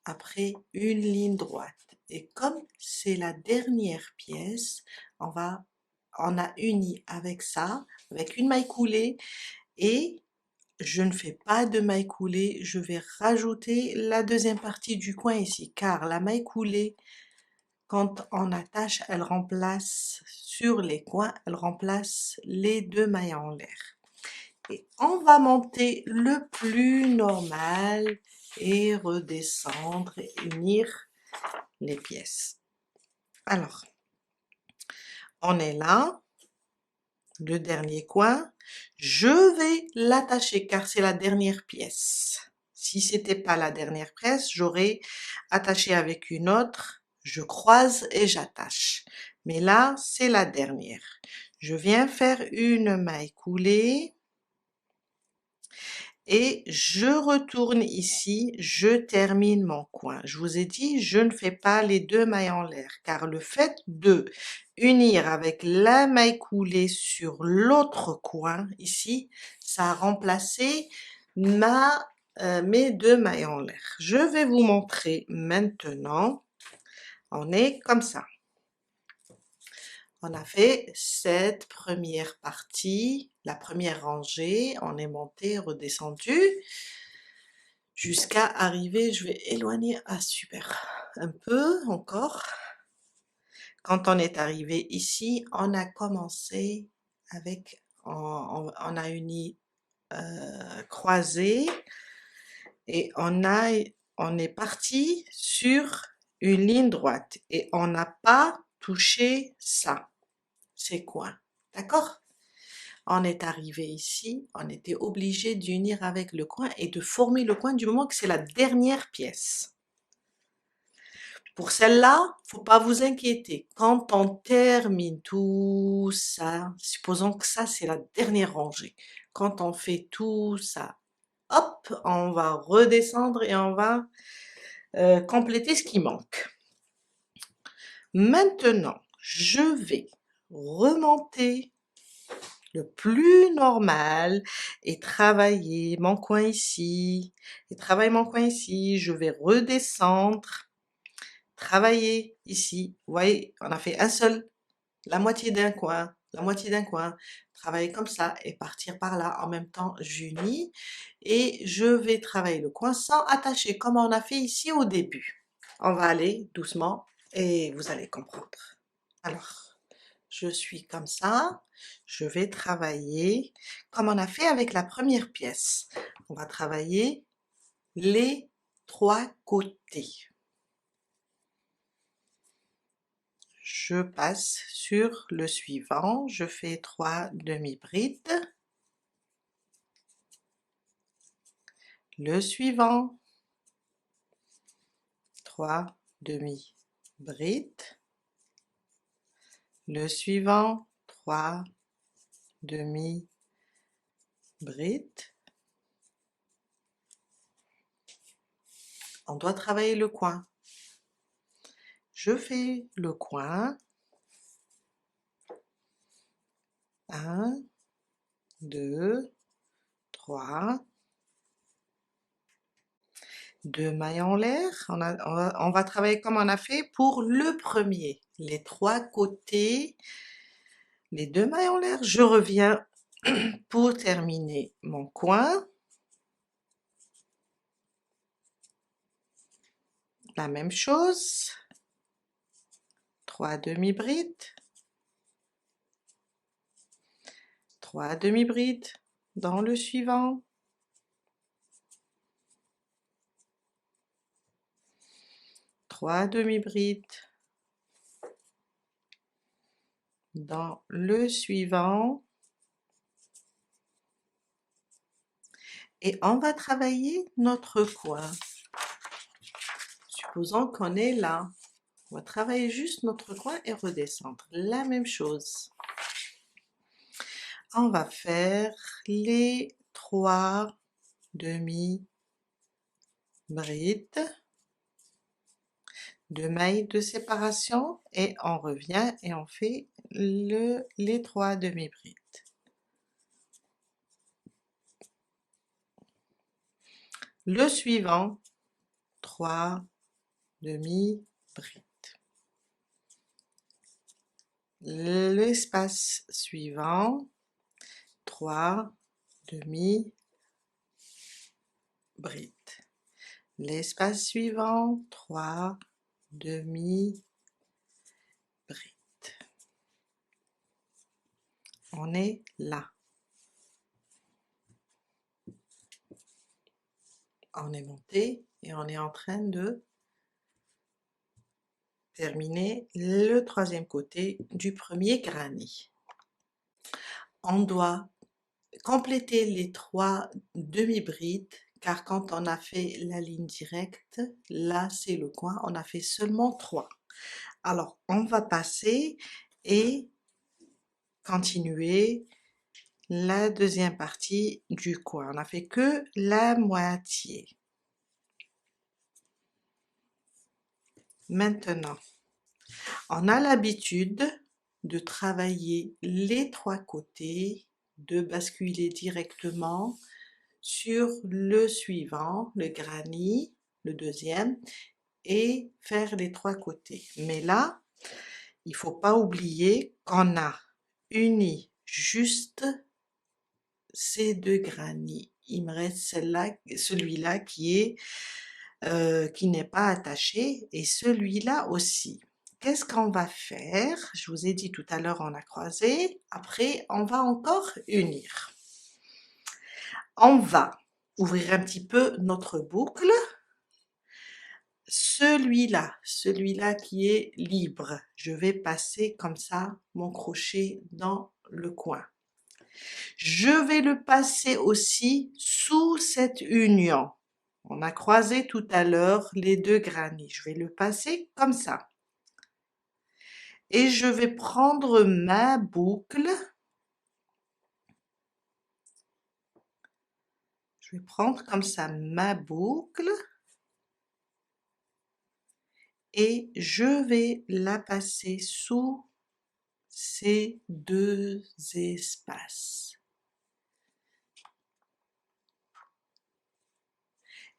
S1: Après une ligne droite. Et comme c'est la dernière pièce, on a uni avec ça, avec une maille coulée, et je ne fais pas de maille coulée, je vais rajouter la deuxième partie du coin ici, car la maille coulée, quand on attache, elle remplace sur les coins, elle remplace les 2 mailles en l'air. Et on va monter le plus normal et redescendre et unir les pièces. Alors, on est là, le dernier coin, je vais l'attacher car c'est la dernière pièce. Si c'était pas la dernière pièce, j'aurais attaché avec une autre, je croise et j'attache. Mais là, c'est la dernière. Je viens faire une maille coulée et je retourne ici, je termine mon coin. Je vous ai dit, je ne fais pas les 2 mailles en l'air, car le fait de unir avec la maille coulée sur l'autre coin, ici, ça a remplacé mes 2 mailles en l'air. Je vais vous montrer maintenant, on est comme ça. On a fait cette première partie, la première rangée, on est monté, redescendu, jusqu'à arriver, je vais éloigner, ah super, un peu encore. Quand on est arrivé ici, on a commencé avec, on a uni croisé et on est parti sur une ligne droite et on n'a pas touché ça, ces coins. D'accord? On est arrivé ici, on était obligé d'unir avec le coin et de former le coin du moment que c'est la dernière pièce. Pour celle-là, faut pas vous inquiéter. Quand on termine tout ça, supposons que ça c'est la dernière rangée. Quand on fait tout ça, hop, on va redescendre et on va compléter ce qui manque. Maintenant, je vais remonter le plus normal et travailler mon coin ici, et travailler mon coin ici, je vais redescendre, travailler ici, vous voyez, on a fait la moitié d'un coin, la moitié d'un coin, travailler comme ça et partir par là, en même temps j'unis et je vais travailler le coin sans attacher comme on a fait ici au début. On va aller doucement et vous allez comprendre. Alors, je suis comme ça, je vais travailler comme on a fait avec la première pièce. On va travailler les 3 côtés. Je passe sur le suivant, je fais 3 demi-brides. Le suivant, 3 demi-brides. Le suivant, 3 demi-brides. On doit travailler le coin. Je fais le coin. 1, 2, 3. 2 mailles en l'air. On va travailler comme on a fait pour le premier. Les 3 côtés, les 2 mailles en l'air. Je reviens pour terminer mon coin. La même chose. 3 demi-brides. 3 demi-brides dans le suivant. 3 demi-brides dans le suivant. Et on va travailler notre coin. Supposons qu'on est là. On va travailler juste notre coin et redescendre. La même chose. On va faire les 3 demi-brides, 2 mailles de séparation et on revient et on fait les 3 demi-brides. Le suivant, 3 demi-brides. L'espace suivant, 3 demi-brides. L'espace suivant, 3 demi-brides. On est là. On est monté et on est en train de terminer le 3e côté du premier granny. On doit compléter les 3 demi-brides car quand on a fait la ligne directe, là c'est le coin, on a fait seulement 3. Alors on va passer et continuer la deuxième partie du coin. On n'a fait que la moitié. Maintenant, on a l'habitude de travailler les 3 côtés, de basculer directement sur le suivant, le granny, le deuxième, et faire les 3 côtés. Mais là, il faut pas oublier qu'on a uni juste ces 2 granny. Il me reste celui-là qui n'est pas attaché et celui-là aussi. qu'est-ce qu'on va faire? Je vous ai dit tout à l'heure, on a croisé. Après, on va encore unir. On va ouvrir un petit peu notre boucle. Celui-là qui est libre, je vais passer comme ça mon crochet dans le coin. Je vais le passer aussi sous cette union. On a croisé tout à l'heure les deux granits. Je vais le passer comme ça. Et je vais prendre ma boucle. Je vais prendre comme ça ma boucle. Et je vais la passer sous ces deux espaces.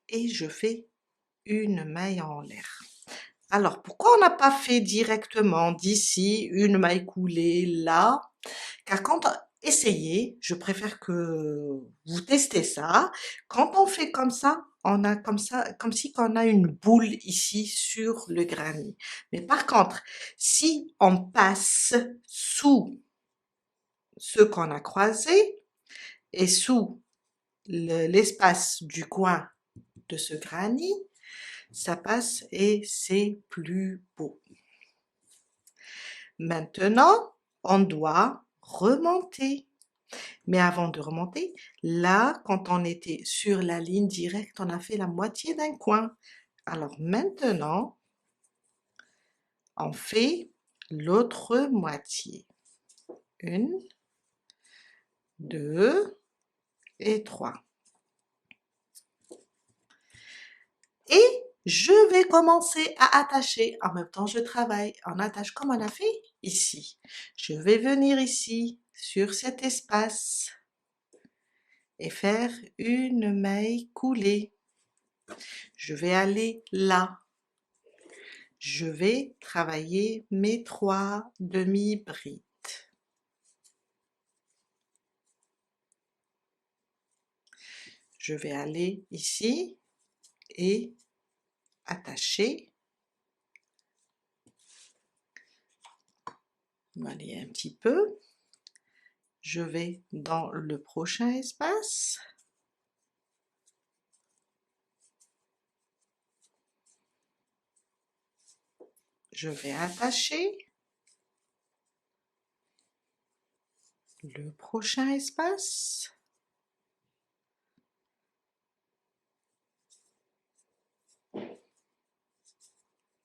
S1: Et je fais une maille en l'air. Alors, pourquoi on n'a pas fait directement d'ici une maille coulée là? Car quand essayez, je préfère que vous testez ça. Quand on fait comme ça, on a comme ça, comme si on a une boule ici sur le granit. Mais par contre, si on passe sous ce qu'on a croisé et sous l'espace du coin de ce granit, ça passe et c'est plus beau. Maintenant, on doit remonter. Mais avant de remonter, là, quand on était sur la ligne directe, on a fait la moitié d'un coin. Alors maintenant, on fait l'autre moitié. 1, 2 et 3. Et je vais commencer à attacher. En même temps, je travaille. On attache comme on a fait ici. Je vais venir ici, sur cet espace, et faire une maille coulée. Je vais aller là. Je vais travailler mes 3 demi-brides. Je vais aller ici et attacher. On va aller un petit peu. Je vais dans le prochain espace. Je vais attacher. Le prochain espace.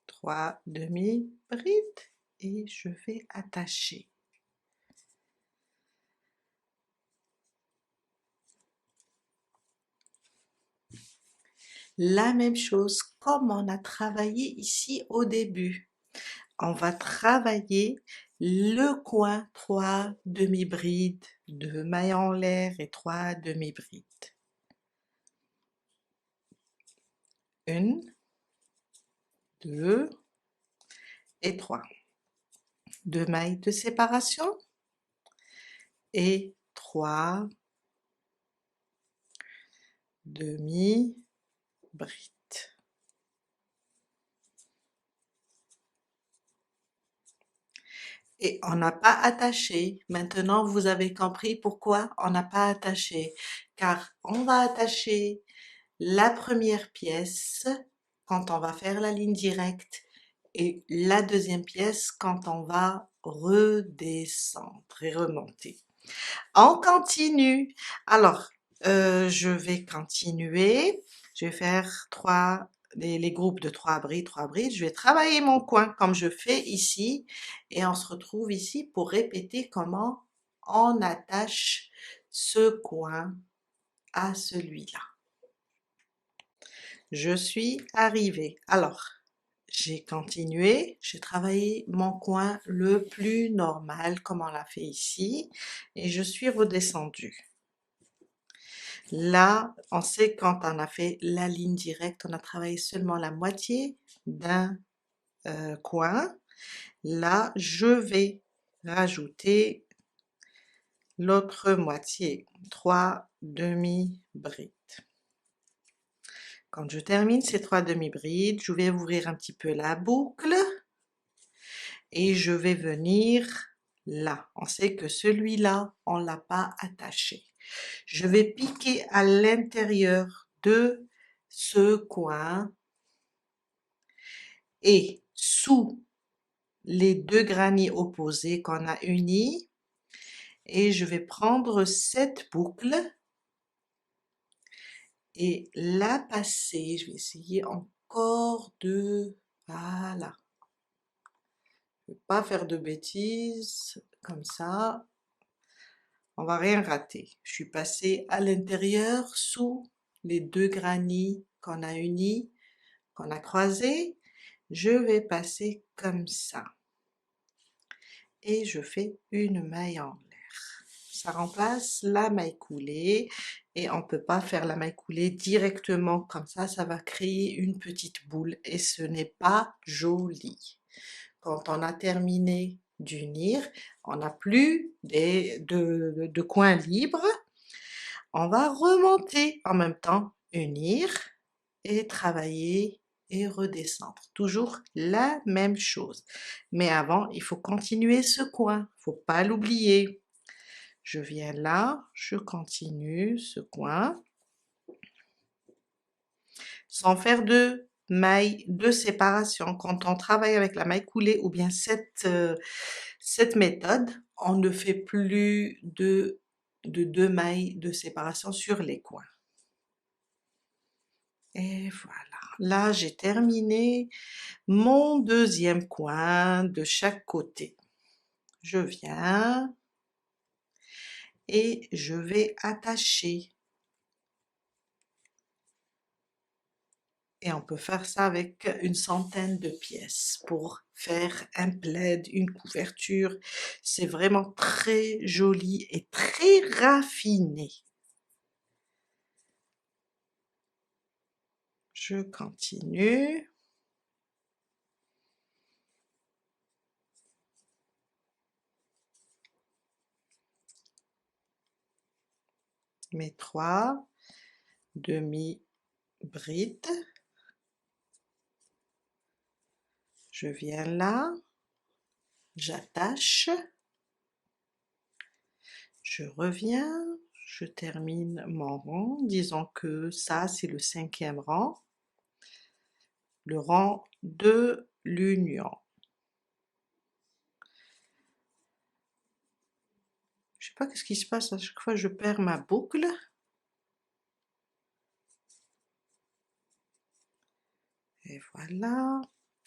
S1: Trois demi-brides et je vais attacher. La même chose comme on a travaillé ici au début. On va travailler le coin 3 demi-brides, 2 mailles en l'air et 3 demi-brides. 1, 2 et 3. 2 mailles de séparation et 3 demi-brides. Et on n'a pas attaché. Maintenant, vous avez compris pourquoi on n'a pas attaché. Car on va attacher la première pièce quand on va faire la ligne directe et la deuxième pièce quand on va redescendre et remonter. On continue. Alors, je vais continuer. Je vais faire les groupes de 3 brides, 3 brides. Je vais travailler mon coin comme je fais ici et on se retrouve ici pour répéter comment on attache ce coin à celui-là. Je suis arrivée. Alors, j'ai continué, j'ai travaillé mon coin le plus normal comme on l'a fait ici et je suis redescendue. Là, on sait quand on a fait la ligne directe, on a travaillé seulement la moitié d'un coin. Là, je vais rajouter l'autre moitié, 3 demi-brides. Quand je termine ces 3 demi-brides, je vais ouvrir un petit peu la boucle. et je vais venir là. On sait que celui-là, on l'a pas attaché. Je vais piquer à l'intérieur de ce coin et sous les deux granits opposés qu'on a unis, et je vais prendre cette boucle et la passer. Je vais essayer encore de... Voilà. Je ne vais pas faire de bêtises comme ça. On va rien rater. Je suis passée à l'intérieur sous les deux granits qu'on a unis, qu'on a croisés. Je vais passer comme ça. Et je fais une maille en l'air. Ça remplace la maille coulée et on ne peut pas faire la maille coulée directement comme ça va créer une petite boule et ce n'est pas joli. Quand on a terminé d'unir, on n'a plus de coins libres, on va remonter en même temps, unir et travailler et redescendre. Toujours la même chose. Mais avant, il faut continuer ce coin, faut pas l'oublier. Je viens là, je continue ce coin, sans faire de maille de séparation. Quand on travaille avec la maille coulée ou bien cette méthode, on ne fait plus de deux mailles de séparation sur les coins. Et voilà, là j'ai terminé mon deuxième coin de chaque côté. Je viens et je vais attacher. Et on peut faire ça avec une centaine de pièces pour faire un plaid, une couverture. C'est vraiment très joli et très raffiné. Je continue. Mes 3 demi-brides. Je viens là, j'attache, je reviens, je termine mon rang, disons que ça c'est le 5e rang, le rang de l'union. Je sais pas qu'est-ce qui se passe, à chaque fois je perds ma boucle. Et voilà,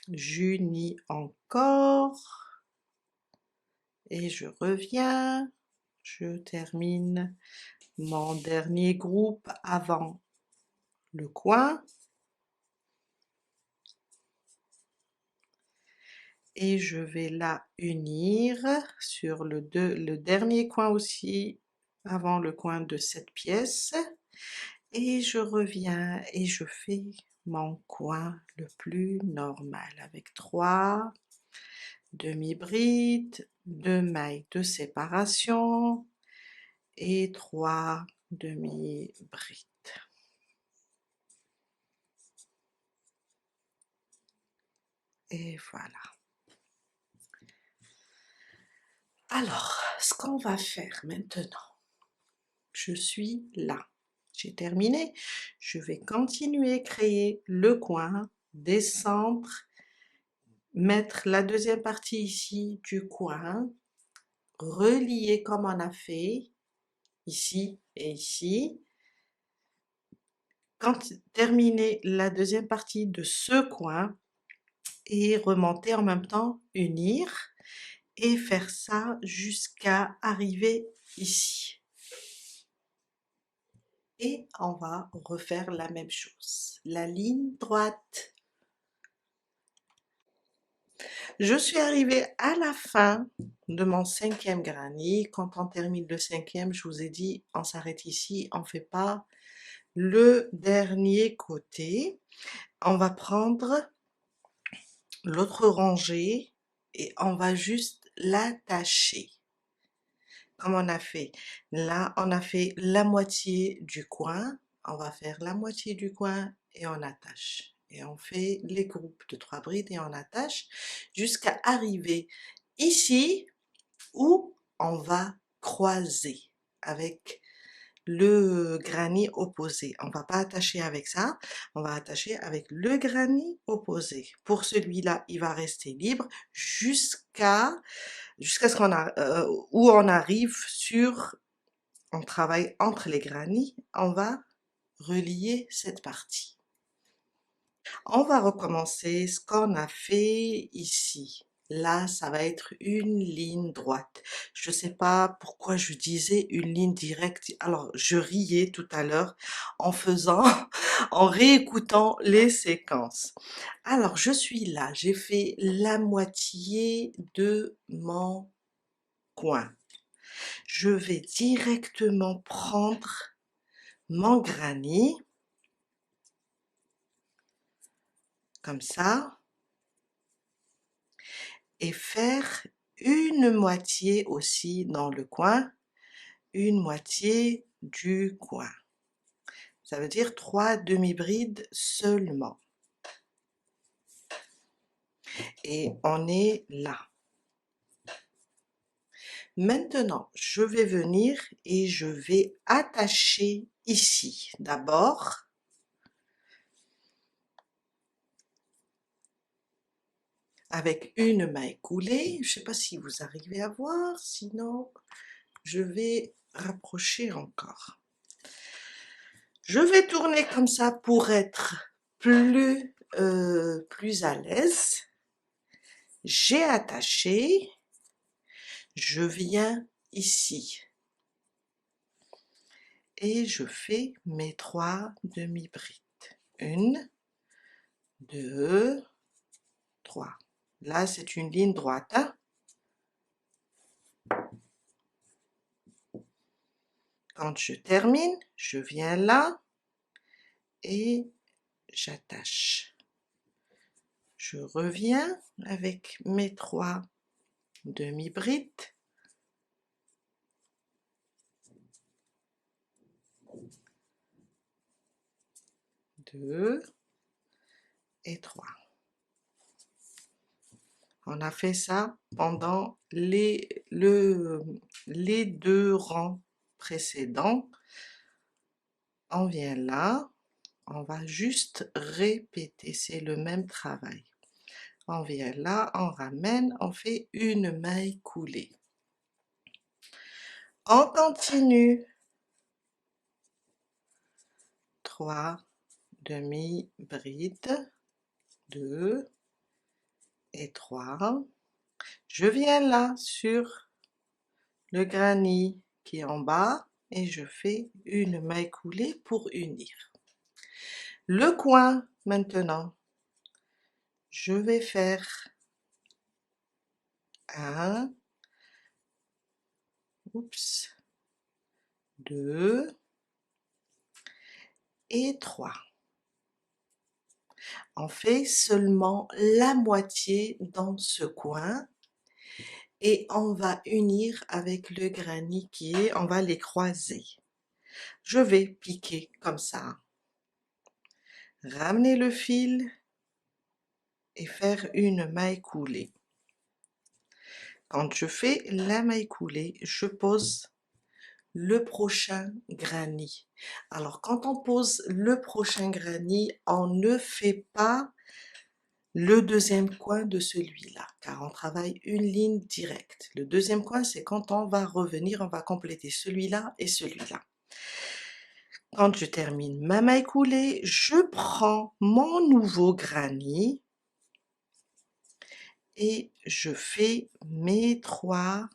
S1: j'unis encore, et je reviens, je termine mon dernier groupe avant le coin, et je vais là unir sur le dernier coin aussi, avant le coin de cette pièce, et je reviens et je fais mon coin le plus normal avec 3 demi-brides, 2 mailles de séparation et 3 demi-brides. Et voilà. Alors, ce qu'on va faire maintenant, je suis là. J'ai terminé. Je vais continuer à créer le coin, descendre, mettre la deuxième partie ici du coin, relier comme on a fait ici et ici. Quand terminer la deuxième partie de ce coin et remonter en même temps, unir et faire ça jusqu'à arriver ici. Et on va refaire la même chose. La ligne droite. Je suis arrivée à la fin de mon 5e granit. Quand on termine le 5e, je vous ai dit, on s'arrête ici, on ne fait pas le dernier côté. On va prendre l'autre rangée et on va juste l'attacher. Comme on a fait là, on a fait la moitié du coin, on va faire la moitié du coin et on attache. Et on fait les groupes de 3 brides et on attache jusqu'à arriver ici où on va croiser avec le granny opposé. On va pas attacher avec ça, on va attacher avec le granny opposé. Pour celui-là, il va rester libre jusqu'à ce qu'on où on arrive sur, on travaille entre les granny, on va relier cette partie. On va recommencer ce qu'on a fait ici. Là, ça va être une ligne droite. Je sais pas pourquoi je disais une ligne directe. Alors, je riais tout à l'heure en faisant, en réécoutant les séquences. Alors, je suis là. J'ai fait la moitié de mon coin. Je vais directement prendre mon granny, comme ça, et faire une moitié aussi dans le coin, une moitié du coin. Ça veut dire 3 demi-brides seulement. Et on est là. Maintenant, je vais venir et je vais attacher ici. D'abord, avec une maille coulée. Je ne sais pas si vous arrivez à voir, sinon je vais rapprocher encore. Je vais tourner comme ça pour être plus à l'aise. J'ai attaché, je viens ici et je fais mes 3 demi-brides. 1, 2, 3. Là, c'est une ligne droite, hein? Quand je termine, je viens là et j'attache. Je reviens avec mes 3 demi-brides. 2 et 3. On a fait ça pendant les 2 rangs précédents. On vient là, on va juste répéter, c'est le même travail. On vient là, on ramène, on fait une maille coulée. On continue. 3 demi-brides, 2 et 3. Je viens là sur le granny qui est en bas et je fais une maille coulée pour unir. Le coin maintenant, je vais faire 1, 2 et 3. On fait seulement la moitié dans ce coin et on va unir avec le granny qui est, on va les croiser. Je vais piquer comme ça, ramener le fil et faire une maille coulée. Quand je fais la maille coulée, je pose le prochain granny. Alors quand on pose le prochain granny, on ne fait pas le deuxième coin de celui-là, car on travaille une ligne directe. Le deuxième coin, c'est quand on va revenir, on va compléter celui-là et celui-là. Quand je termine ma maille coulée, je prends mon nouveau granny et je fais mes 3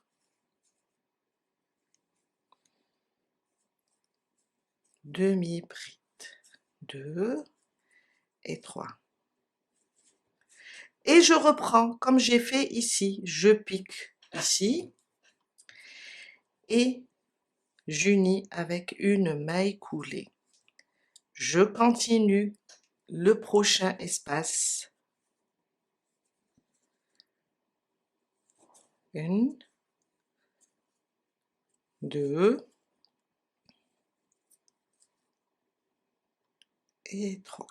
S1: demi-brides. 2 et 3. Et je reprends comme j'ai fait ici. Je pique ici et j'unis avec une maille coulée. Je continue le prochain espace. 1, 2 et 3.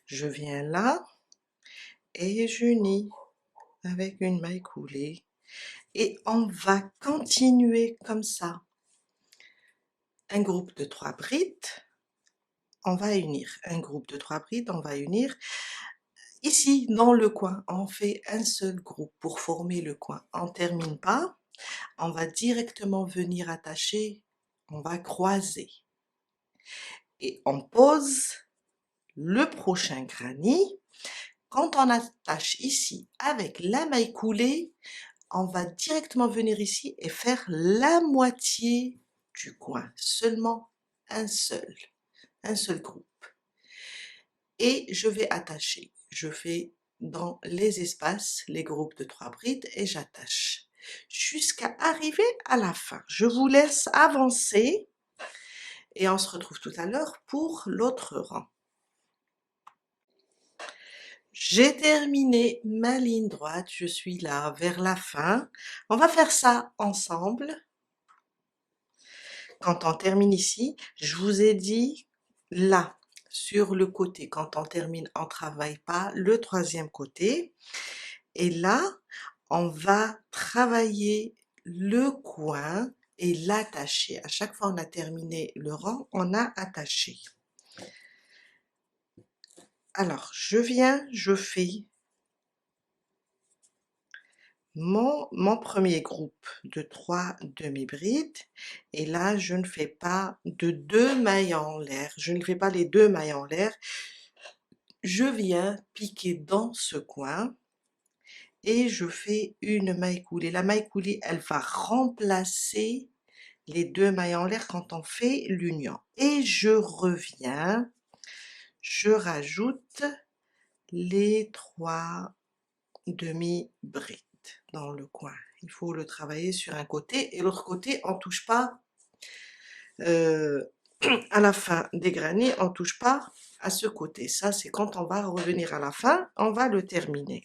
S1: Je viens là et j'unis avec une maille coulée et on va continuer comme ça. Un groupe de 3 brides, on va unir. Un groupe de 3 brides, on va unir. Ici, dans le coin, on fait un seul groupe pour former le coin. On termine pas, on va directement venir attacher, on va croiser. Et on pose le prochain granny. Quand on attache ici avec la maille coulée, on va directement venir ici et faire la moitié du coin, seulement un seul groupe. Et je vais attacher. Je fais dans les espaces les groupes de 3 brides et j'attache jusqu'à arriver à la fin. Je vous laisse avancer et on se retrouve tout à l'heure pour l'autre rang. J'ai terminé ma ligne droite, je suis là vers la fin. On va faire ça ensemble. Quand on termine ici, je vous ai dit là, sur le côté, quand on termine, on travaille pas le troisième côté. Et là, on va travailler le coin et l'attacher. À chaque fois on a terminé le rang, on a attaché. Alors, je viens, je fais mon premier groupe de 3 demi-brides et là je ne fais pas de 2 mailles en l'air, je ne fais pas les 2 mailles en l'air, je viens piquer dans ce coin et je fais une maille coulée. La maille coulée, elle va remplacer les 2 mailles en l'air quand on fait l'union. Et je reviens, je rajoute les 3 demi-brides dans le coin. Il faut le travailler sur un côté et l'autre côté, on touche pas à la fin des granits, on touche pas à ce côté. Ça, c'est quand on va revenir à la fin, on va le terminer.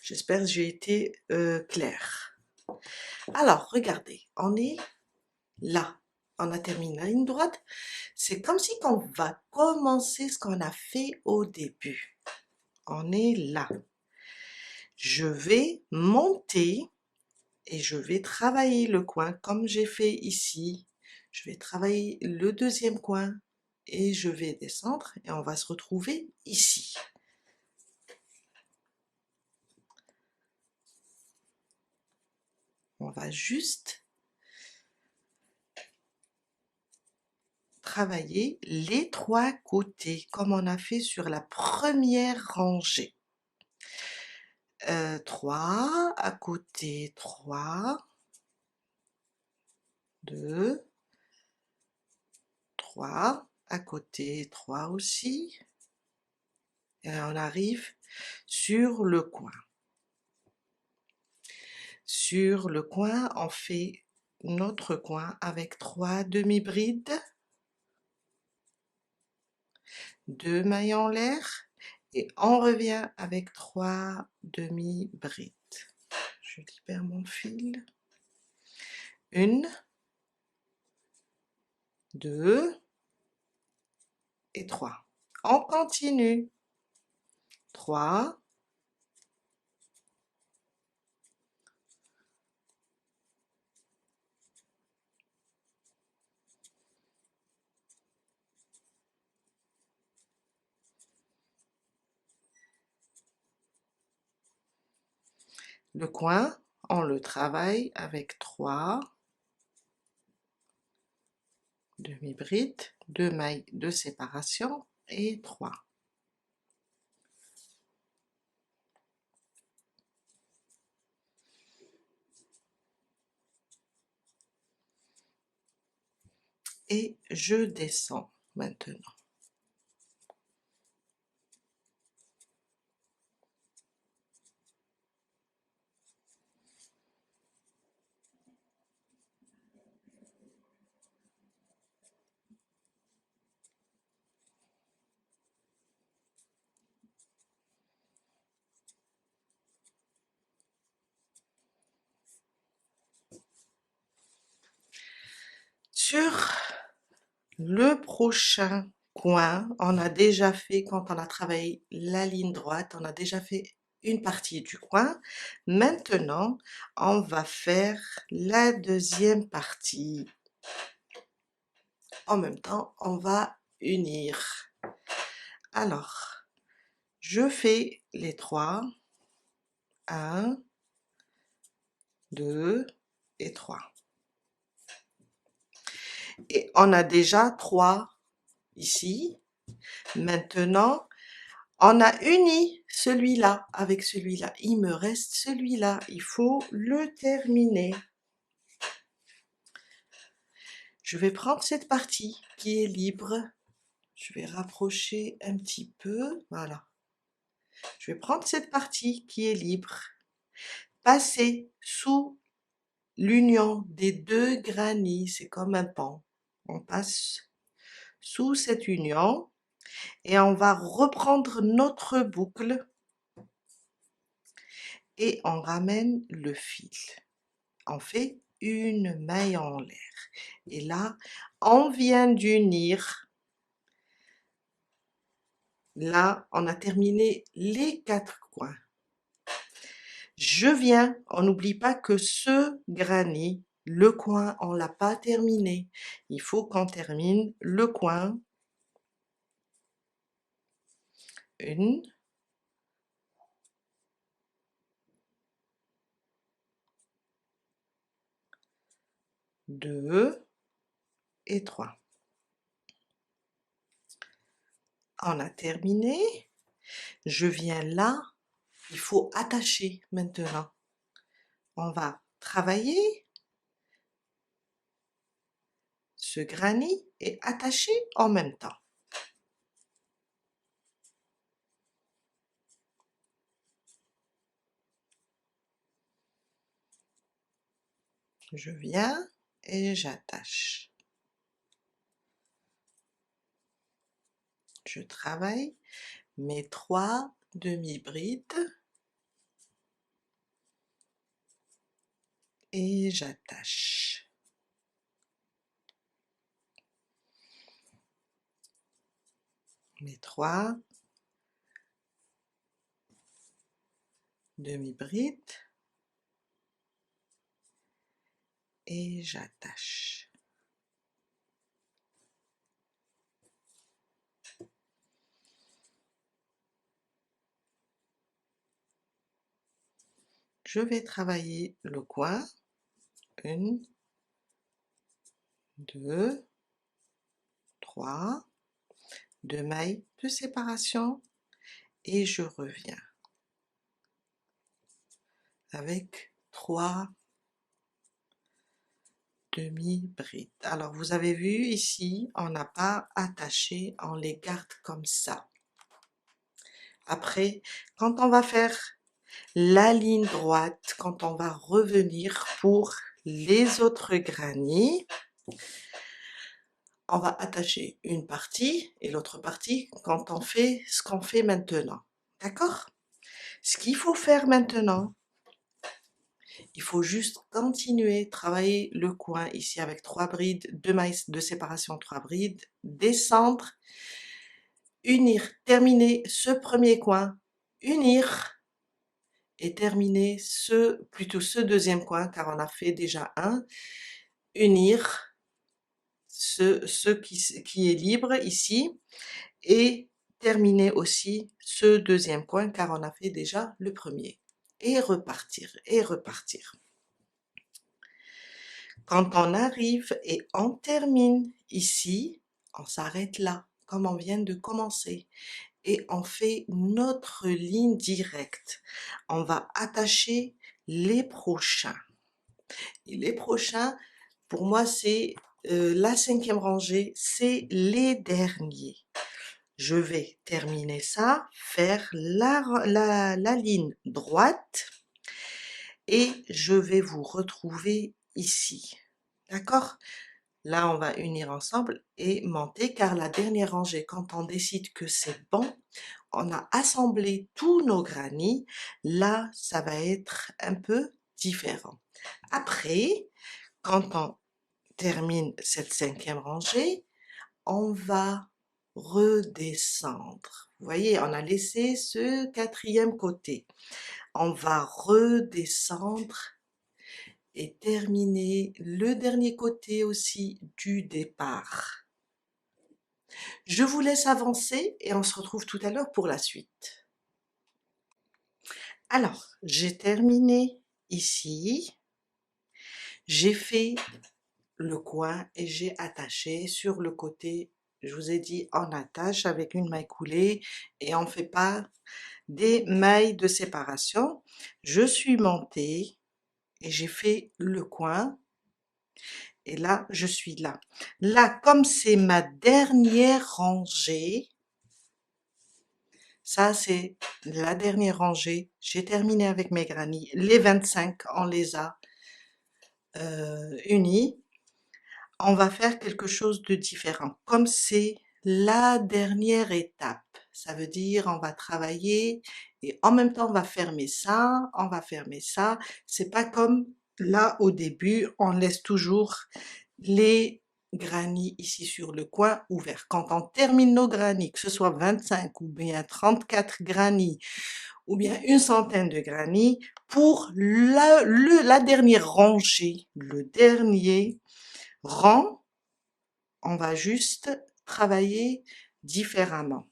S1: J'espère que j'ai été claire. Alors, regardez, on est là. On a terminé la ligne droite. C'est comme si on va commencer ce qu'on a fait au début. On est là. Je vais monter et je vais travailler le coin comme j'ai fait ici. Je vais travailler le deuxième coin et je vais descendre et on va se retrouver ici. On va juste travailler les 3 côtés comme on a fait sur la première rangée. 3 à côté, 3, 2, 3 à côté, 3 aussi, et on arrive sur le coin. Sur le coin, on fait notre coin avec 3 demi-brides, 2 mailles en l'air, et on revient avec 3 demi-brides. Je libère mon fil. 1, 2 et 3. On continue. 3, le coin, on le travaille avec 3 demi-brides, 2 mailles de séparation et 3. Et je descends maintenant. Sur le prochain coin, on a déjà fait, quand on a travaillé la ligne droite, on a déjà fait une partie du coin. Maintenant, on va faire la deuxième partie. En même temps, on va unir. Alors, je fais les trois. 1, 2 et 3. Et on a déjà 3 ici. Maintenant, on a uni celui-là avec celui-là. Il me reste celui-là. Il faut le terminer. Je vais prendre cette partie qui est libre. Je vais rapprocher un petit peu. Voilà. Je vais prendre cette partie qui est libre. Passer sous l'union des deux granits. C'est comme un pont. On passe sous cette union et on va reprendre notre boucle et on ramène le fil. On fait une maille en l'air et là on vient d'unir. Là on a terminé les 4 coins. On n'oublie pas que ce granit, le coin, on l'a pas terminé. Il faut qu'on termine le coin. 1, 2 et 3. On a terminé. Je viens là. Il faut attacher maintenant. On va travailler ce granit et attacher en même temps. Je viens et j'attache. Je travaille mes 3 demi-brides et j'attache. Mes 3 demi-brides et j'attache. Je vais travailler le coin. 1, 2, 3, 2 mailles de séparation et je reviens avec 3 demi-brides. Alors vous avez vu ici, on n'a pas attaché, on les garde comme ça. Après, quand on va faire la ligne droite, quand on va revenir pour les autres granits, on va attacher une partie et l'autre partie quand on fait ce qu'on fait maintenant. D'accord? Ce qu'il faut faire maintenant, il faut juste continuer, travailler le coin ici avec 3 brides, 2 mailles de séparation, 3 brides, descendre, unir, terminer ce premier coin, unir et terminer plutôt ce deuxième coin car on a fait déjà un, unir ce qui est libre ici et terminer aussi ce deuxième coin car on a fait déjà le premier et repartir et repartir. Quand on arrive et on termine ici, on s'arrête là comme on vient de commencer et on fait notre ligne directe. On va attacher les prochains. Et les prochains, pour moi, c'est la 5e rangée, c'est les derniers. Je vais terminer ça, faire la ligne droite et je vais vous retrouver ici. D'accord? Là, on va unir ensemble et monter car la dernière rangée, quand on décide que c'est bon, on a assemblé tous nos granits. Là, ça va être un peu différent. Après, quand on termine cette 5e rangée, on va redescendre. Vous voyez, on a laissé ce quatrième côté. On va redescendre et terminer le dernier côté aussi du départ. Je vous laisse avancer et on se retrouve tout à l'heure pour la suite. Alors, j'ai terminé ici. J'ai fait le coin et j'ai attaché sur le côté. Je vous ai dit, on attache avec une maille coulée et on ne fait pas des mailles de séparation. Je suis montée et j'ai fait le coin. Et là, je suis là. Là, comme c'est ma dernière rangée, ça c'est la dernière rangée, j'ai terminé avec mes granny. Les 25, on les a unis. On va faire quelque chose de différent. Comme c'est la dernière étape, ça veut dire on va travailler et en même temps on va fermer ça, on va fermer ça. C'est pas comme là au début, on laisse toujours les granny ici sur le coin ouvert. Quand on termine nos granny, que ce soit 25 ou bien 34 granny ou bien une centaine de granny, pour la dernière rangée, le dernier rang, on va juste travailler différemment.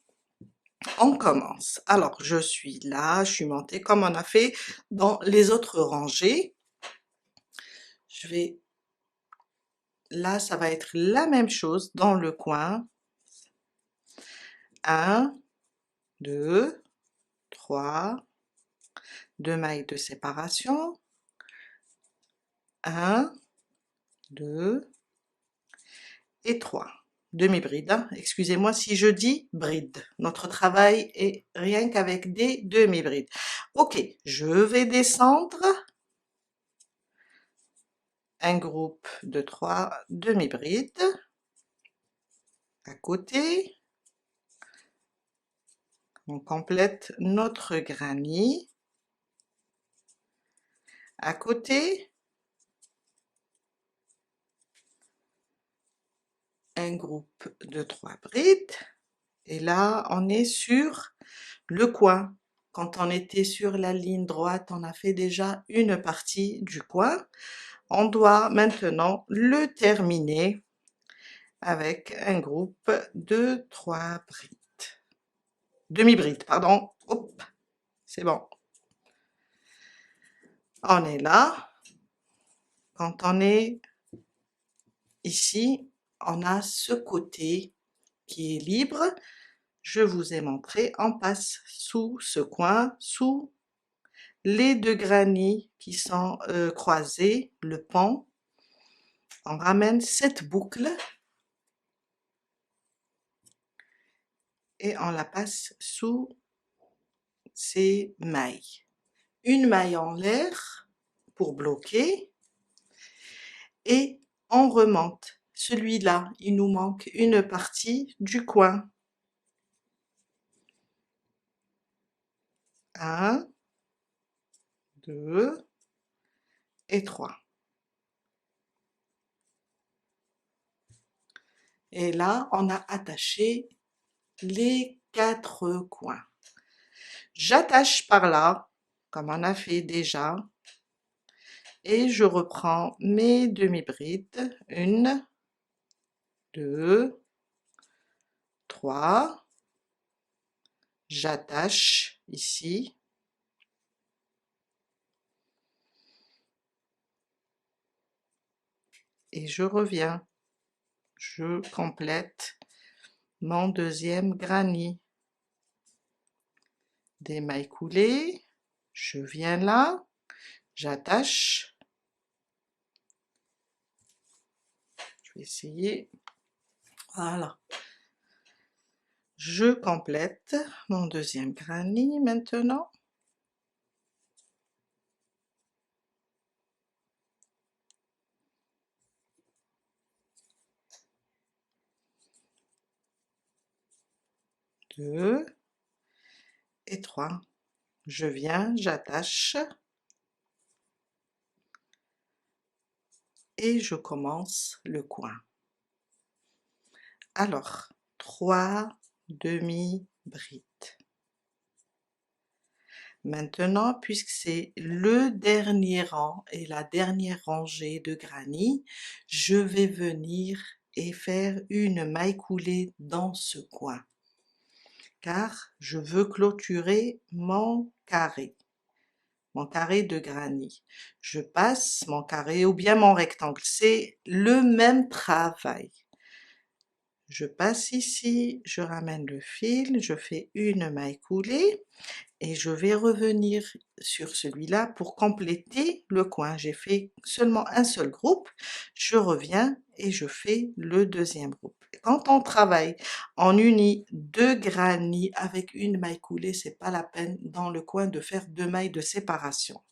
S1: On commence. Alors, je suis là, je suis montée comme on a fait dans les autres rangées. Je vais, là, ça va être la même chose dans le coin. 1, 2, 3, 2 mailles de séparation. 1, 2 et 3. Demi-bride, hein. Excusez-moi si je dis bride. Notre travail est rien qu'avec des demi-brides. Ok, je vais descendre un groupe de 3 demi-brides à côté. On complète notre granny. À côté, un groupe de 3 brides. Et là, on est sur le coin. Quand on était sur la ligne droite, on a fait déjà une partie du coin. On doit maintenant le terminer avec un groupe de 3 brides. Demi-brides, pardon. Hop, c'est bon. On est là. Quand on est ici, on a ce côté qui est libre. Je vous ai montré, on passe sous ce coin, sous les deux granny qui sont croisés, le pont. On ramène cette boucle et on la passe sous ces mailles. Une maille en l'air pour bloquer et on remonte. Celui-là, il nous manque une partie du coin. 1, 2 et 3. Et là, on a attaché les 4 coins. J'attache par là, comme on a fait déjà, et je reprends mes demi-brides. 1, 2, 3. J'attache ici. Et je reviens. Je complète mon deuxième granny. Des mailles coulées, je viens là, j'attache. Je vais essayer. Voilà. Je complète mon deuxième granny maintenant. Deux et 3. Je viens, j'attache et je commence le coin. Alors, 3 demi-brides. Maintenant, puisque c'est le dernier rang et la dernière rangée de granny, je vais venir et faire une maille coulée dans ce coin, car je veux clôturer mon carré de granny. Je passe mon carré ou bien mon rectangle, c'est le même travail. Je passe ici, je ramène le fil, je fais une maille coulée et je vais revenir sur celui-là pour compléter le coin. J'ai fait seulement un seul groupe, je reviens et je fais le deuxième groupe. Quand on travaille, on unit deux granny avec une maille coulée, c'est pas la peine dans le coin de faire deux mailles de séparation.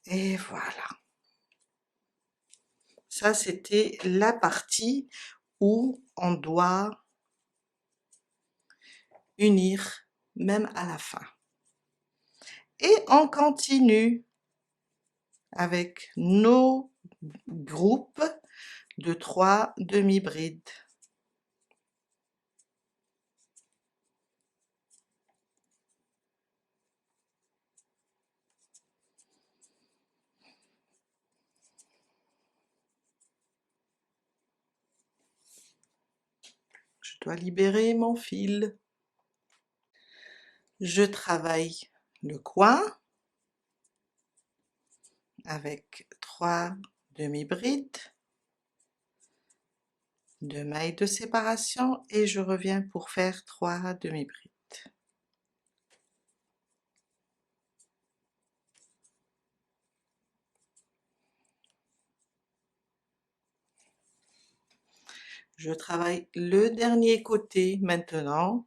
S1: Et voilà. Ça, c'était la partie où on doit unir même à la fin. Et on continue avec nos groupes de 3 demi-brides. Je dois libérer mon fil. Je travaille le coin avec 3 demi-brides, 2 mailles de séparation et je reviens pour faire 3 demi-brides. Je travaille le dernier côté maintenant.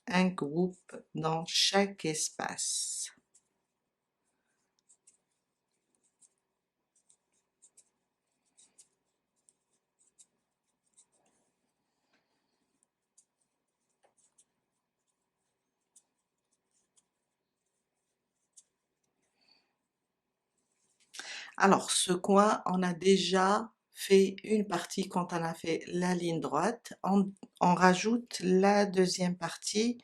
S1: Un groupe dans chaque espace. Alors, ce coin, on a déjà fait une partie quand on a fait la ligne droite. On rajoute la deuxième partie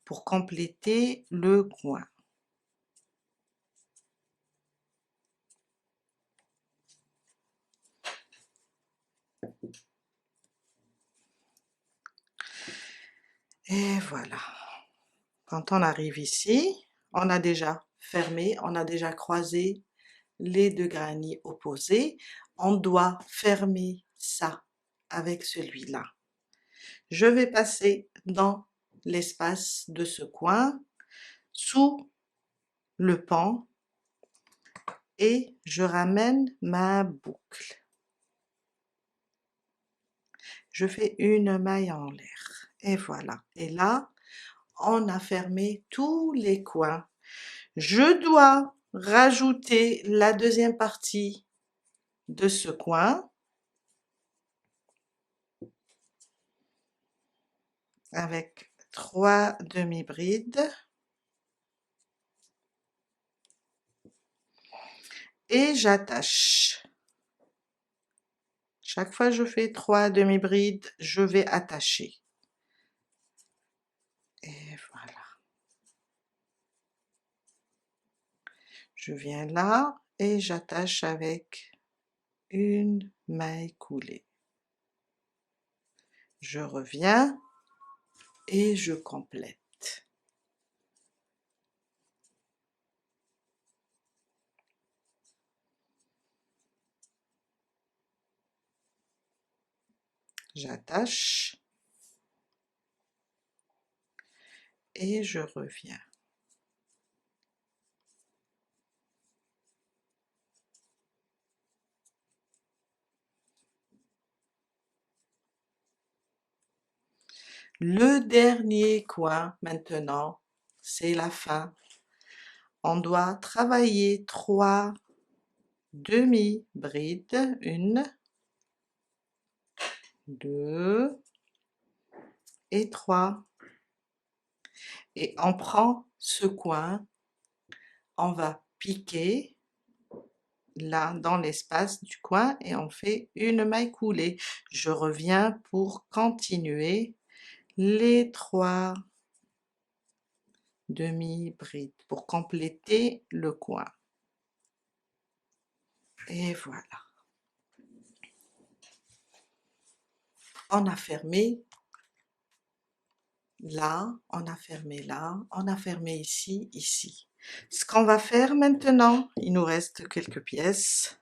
S1: pour compléter le coin. Et voilà. Quand on arrive ici, on a déjà fermé, on a déjà croisé les deux granny opposés. On doit fermer ça avec celui-là. Je vais passer dans l'espace de ce coin, sous le pan, et je ramène ma boucle. Je fais une maille en l'air, et voilà. Et là, on a fermé tous les coins. Je dois rajouter la deuxième partie de ce coin avec 3 demi-brides et j'attache. Chaque fois que je fais 3 demi-brides, je vais attacher. Et voilà. Je viens là et j'attache avec une maille coulée. Je reviens et je complète. J'attache et je reviens. Le dernier coin maintenant, c'est la fin. On doit travailler 3 demi-brides, 1, 2 et 3. Et on prend ce coin, on va piquer là dans l'espace du coin et on fait une maille coulée. Je reviens pour continuer les 3 demi-brides pour compléter le coin. Et voilà. On a fermé là, on a fermé là, on a fermé ici, ici. Ce qu'on va faire maintenant, il nous reste quelques pièces.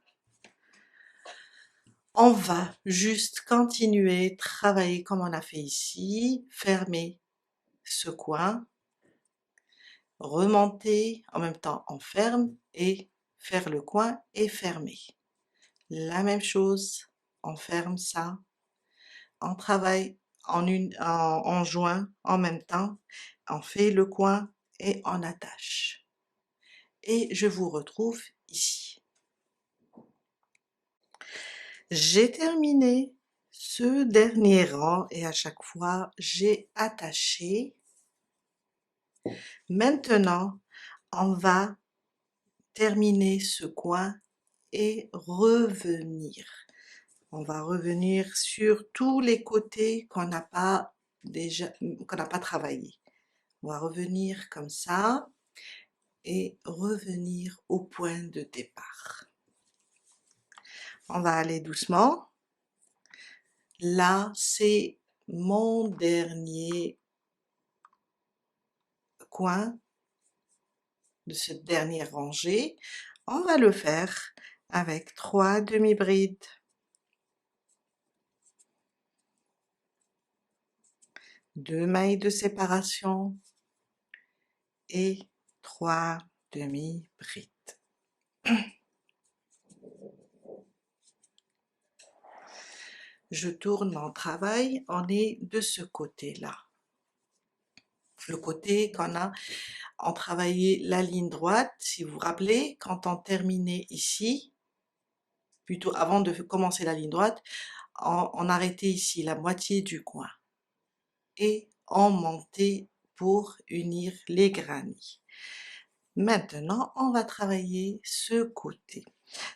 S1: On va juste continuer, travailler comme on a fait ici, fermer ce coin, remonter, en même temps on ferme et faire le coin et fermer. La même chose, on ferme ça, on travaille en joint en même temps, on fait le coin et on attache. Et je vous retrouve ici. J'ai terminé ce dernier rang et à chaque fois j'ai attaché. Maintenant, on va terminer ce coin et revenir. On va revenir sur tous les côtés qu'on n'a pas travaillé. On va revenir comme ça et revenir au point de départ. On va aller doucement. Là, c'est mon dernier coin de cette dernière rangée. On va le faire avec 3 demi-brides. 2 mailles de séparation et 3 demi-brides. Je tourne mon travail, on est de ce côté-là. Le côté on travaillait la ligne droite, si vous vous rappelez, quand on terminait ici, plutôt avant de commencer la ligne droite, on arrêtait ici la moitié du coin et on montait pour unir les granits. Maintenant, on va travailler ce côté.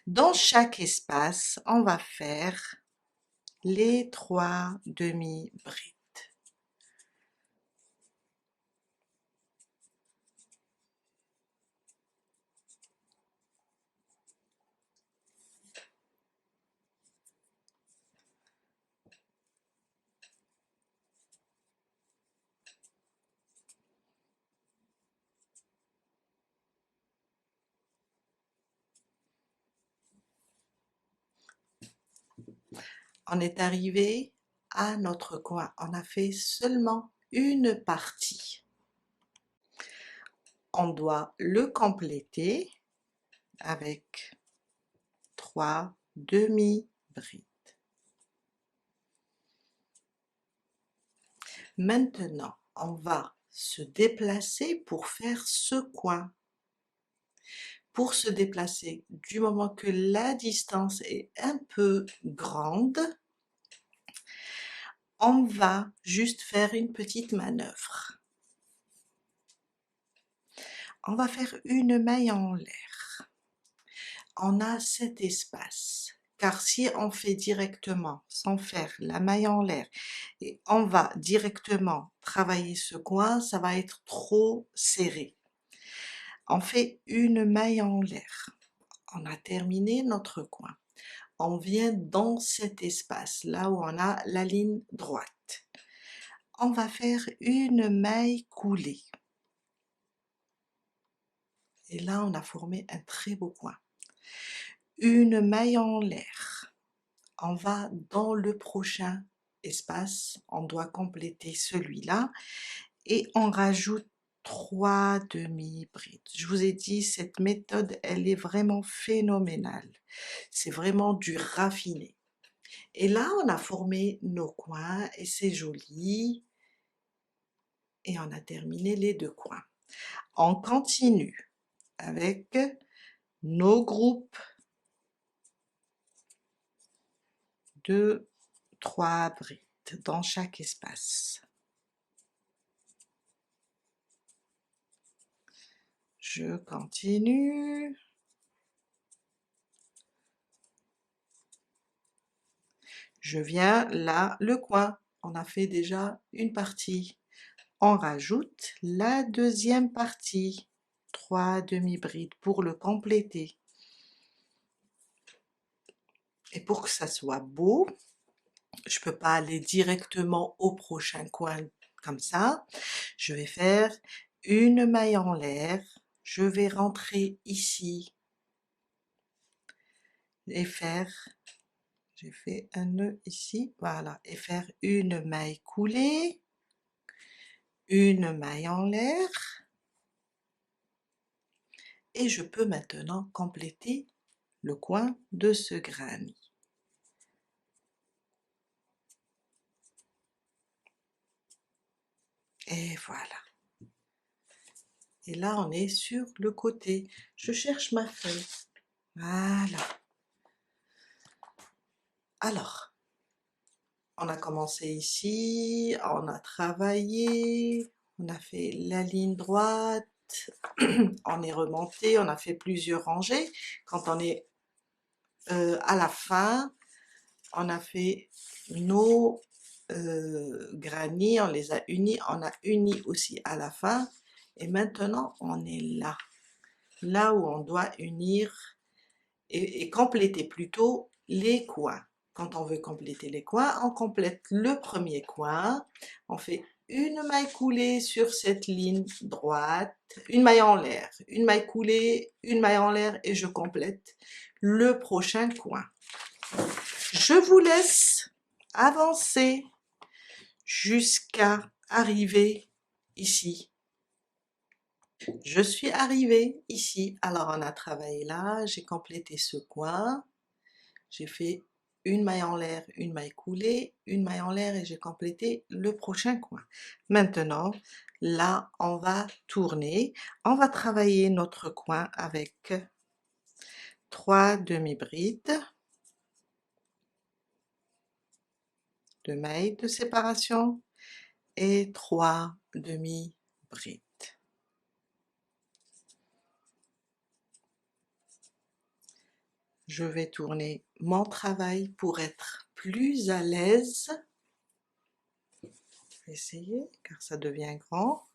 S1: Dans chaque espace, on va faire les 3 demi-brides. On est arrivé à notre coin. On a fait seulement une partie. On doit le compléter avec 3 demi-brides. Maintenant, on va se déplacer pour faire ce coin. Pour se déplacer, du moment que la distance est un peu grande, on va juste faire une petite manœuvre. On va faire une maille en l'air. On a cet espace, car si on fait directement, sans faire la maille en l'air, et on va directement travailler ce coin, ça va être trop serré. On fait une maille en l'air. On a terminé notre coin. On vient dans cet espace, là où on a la ligne droite. On va faire une maille coulée. Et là, on a formé un très beau coin. Une maille en l'air. On va dans le prochain espace, on doit compléter celui-là et on rajoute 3 demi-brides. Je vous ai dit, cette méthode, elle est vraiment phénoménale. C'est vraiment du raffiné. Et là, on a formé nos coins et c'est joli. Et on a terminé les 2 coins. On continue avec nos groupes de 3 brides dans chaque espace. Je continue. Je viens là, le coin, on a fait déjà une partie. On rajoute la deuxième partie, 3 demi-brides pour le compléter. Et pour que ça soit beau, je peux pas aller directement au prochain coin comme ça. Je vais faire une maille en l'air, je vais rentrer ici et faire, j'ai fait un nœud ici, voilà, et faire une maille coulée, une maille en l'air, et je peux maintenant compléter le coin de ce granny. Et voilà. Et là, on est sur le côté. Je cherche ma feuille. Voilà. Alors, on a commencé ici, on a travaillé, on a fait la ligne droite, on est remonté, on a fait plusieurs rangées. Quand on est à la fin, on a fait nos granny, on les a unis, on a uni aussi à la fin. Et maintenant, on est là. Là où on doit unir et compléter plutôt les coins. Quand on veut compléter les coins, on complète le premier coin, on fait une maille coulée sur cette ligne droite, une maille en l'air, une maille coulée, une maille en l'air et je complète le prochain coin. Je vous laisse avancer jusqu'à arriver ici. Je suis arrivée ici, alors on a travaillé là, j'ai complété ce coin, j'ai fait une maille en l'air, une maille coulée, une maille en l'air et j'ai complété le prochain coin. Maintenant, là, on va tourner, on va travailler notre coin avec 3 demi-brides, 2 mailles de séparation et 3 demi-brides. Je vais tourner mon travail pour être plus à l'aise. Je vais essayer car ça devient grand.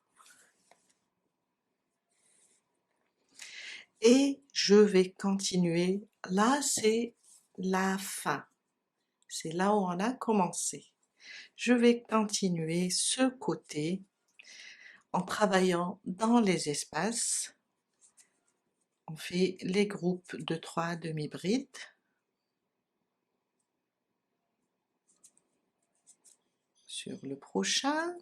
S1: Et je vais continuer. Là, c'est la fin. C'est là où on a commencé. Je vais continuer ce côté en travaillant dans les espaces. On fait les groupes de 3 demi-brides. Sur le prochain.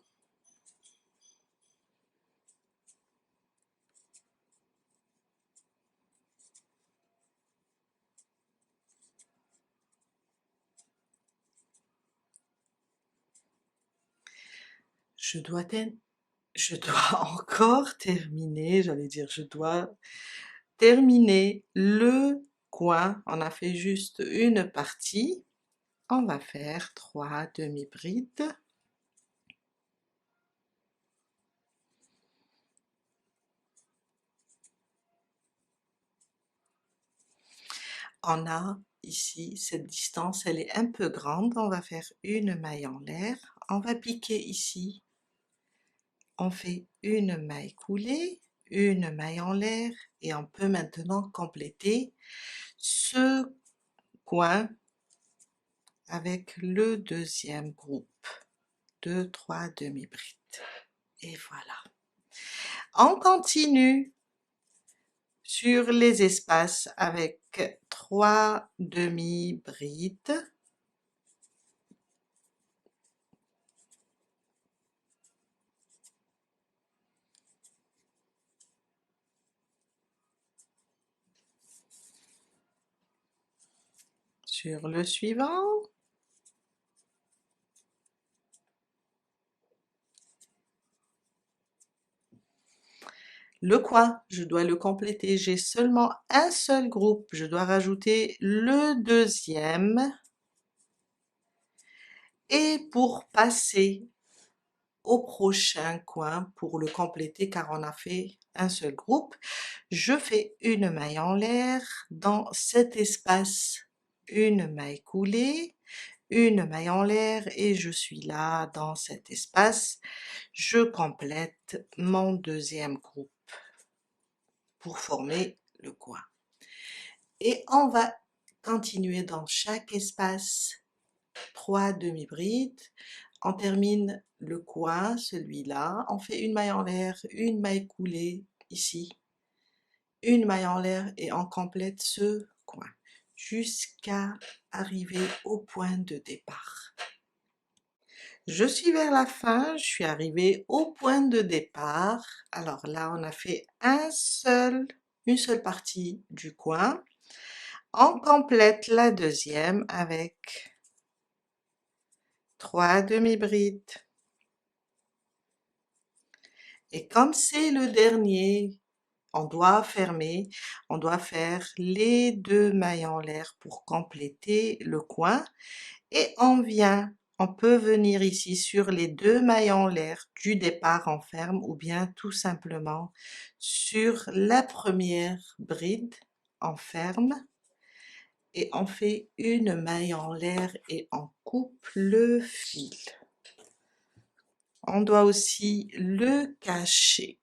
S1: Je dois encore terminer, j'allais dire je dois terminer le coin. On a fait juste une partie. On va faire 3 demi-brides. On a ici cette distance, elle est un peu grande, on va faire une maille en l'air, on va piquer ici, on fait une maille coulée, une maille en l'air et on peut maintenant compléter ce coin avec le deuxième groupe de 3 demi-brides. Et voilà. On continue sur les espaces avec 3 demi-brides. Sur le suivant. Le coin, je dois le compléter, j'ai seulement un seul groupe, je dois rajouter le deuxième. Et pour passer au prochain coin, pour le compléter car on a fait un seul groupe, je fais une maille en l'air dans cet espace, une maille coulée, une maille en l'air et je suis là dans cet espace. Je complète mon deuxième groupe pour former le coin. Et on va continuer dans chaque espace 3 demi-brides. On termine le coin, celui-là. On fait une maille en l'air, une maille coulée ici, une maille en l'air et on complète ce coin jusqu'à arriver au point de départ. Je suis vers la fin, je suis arrivée au point de départ. Alors là, on a fait une seule partie du coin. On complète la deuxième avec 3 demi-brides. Et comme c'est le dernier, on doit fermer, on doit faire les 2 mailles en l'air pour compléter le coin. Et on peut venir ici sur les 2 mailles en l'air du départ, on ferme, ou bien tout simplement sur la première bride, on ferme. Et on fait une maille en l'air et on coupe le fil. On doit aussi le cacher.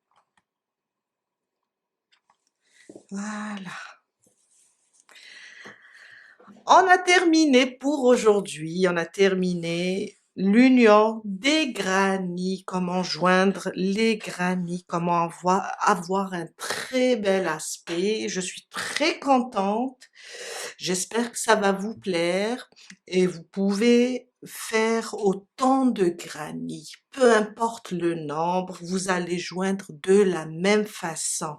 S1: Voilà. On a terminé pour aujourd'hui. On a terminé l'union des granny, comment joindre les granny, comment avoir un très bel aspect. Je suis très contente. J'espère que ça va vous plaire et vous pouvez faire autant de granny. Peu importe le nombre, vous allez joindre de la même façon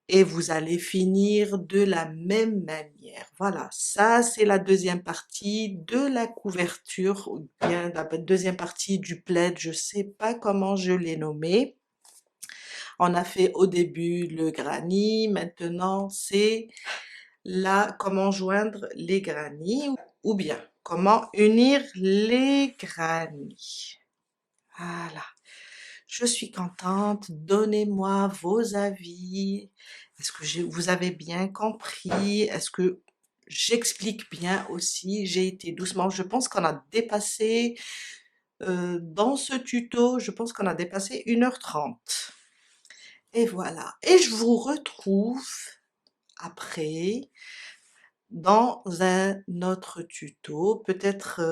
S1: et vous allez finir de la même manière. Voilà, ça c'est la deuxième partie de la couverture, ou bien la deuxième partie du plaid, je sais pas comment je l'ai nommé. On a fait au début le granny, maintenant c'est là comment joindre les granny ou bien comment unir les granny. Voilà. Je suis contente, donnez-moi vos avis. Est-ce que vous avez bien compris? Est-ce que j'explique bien aussi? J'ai été doucement, je pense qu'on a dépassé, dans ce tuto, je pense qu'on a dépassé 1h30. Et voilà. Et je vous retrouve après dans un autre tuto, peut-être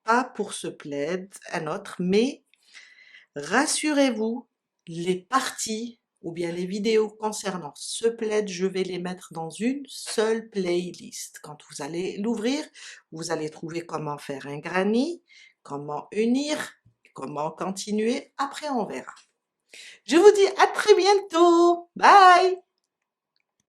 S1: pas pour ce plaid, un autre, mais rassurez-vous, les parties ou bien les vidéos concernant ce plaid, je vais les mettre dans une seule playlist. Quand vous allez l'ouvrir, vous allez trouver comment faire un granny, comment unir, comment continuer. Après, on verra. Je vous dis à très bientôt. Bye!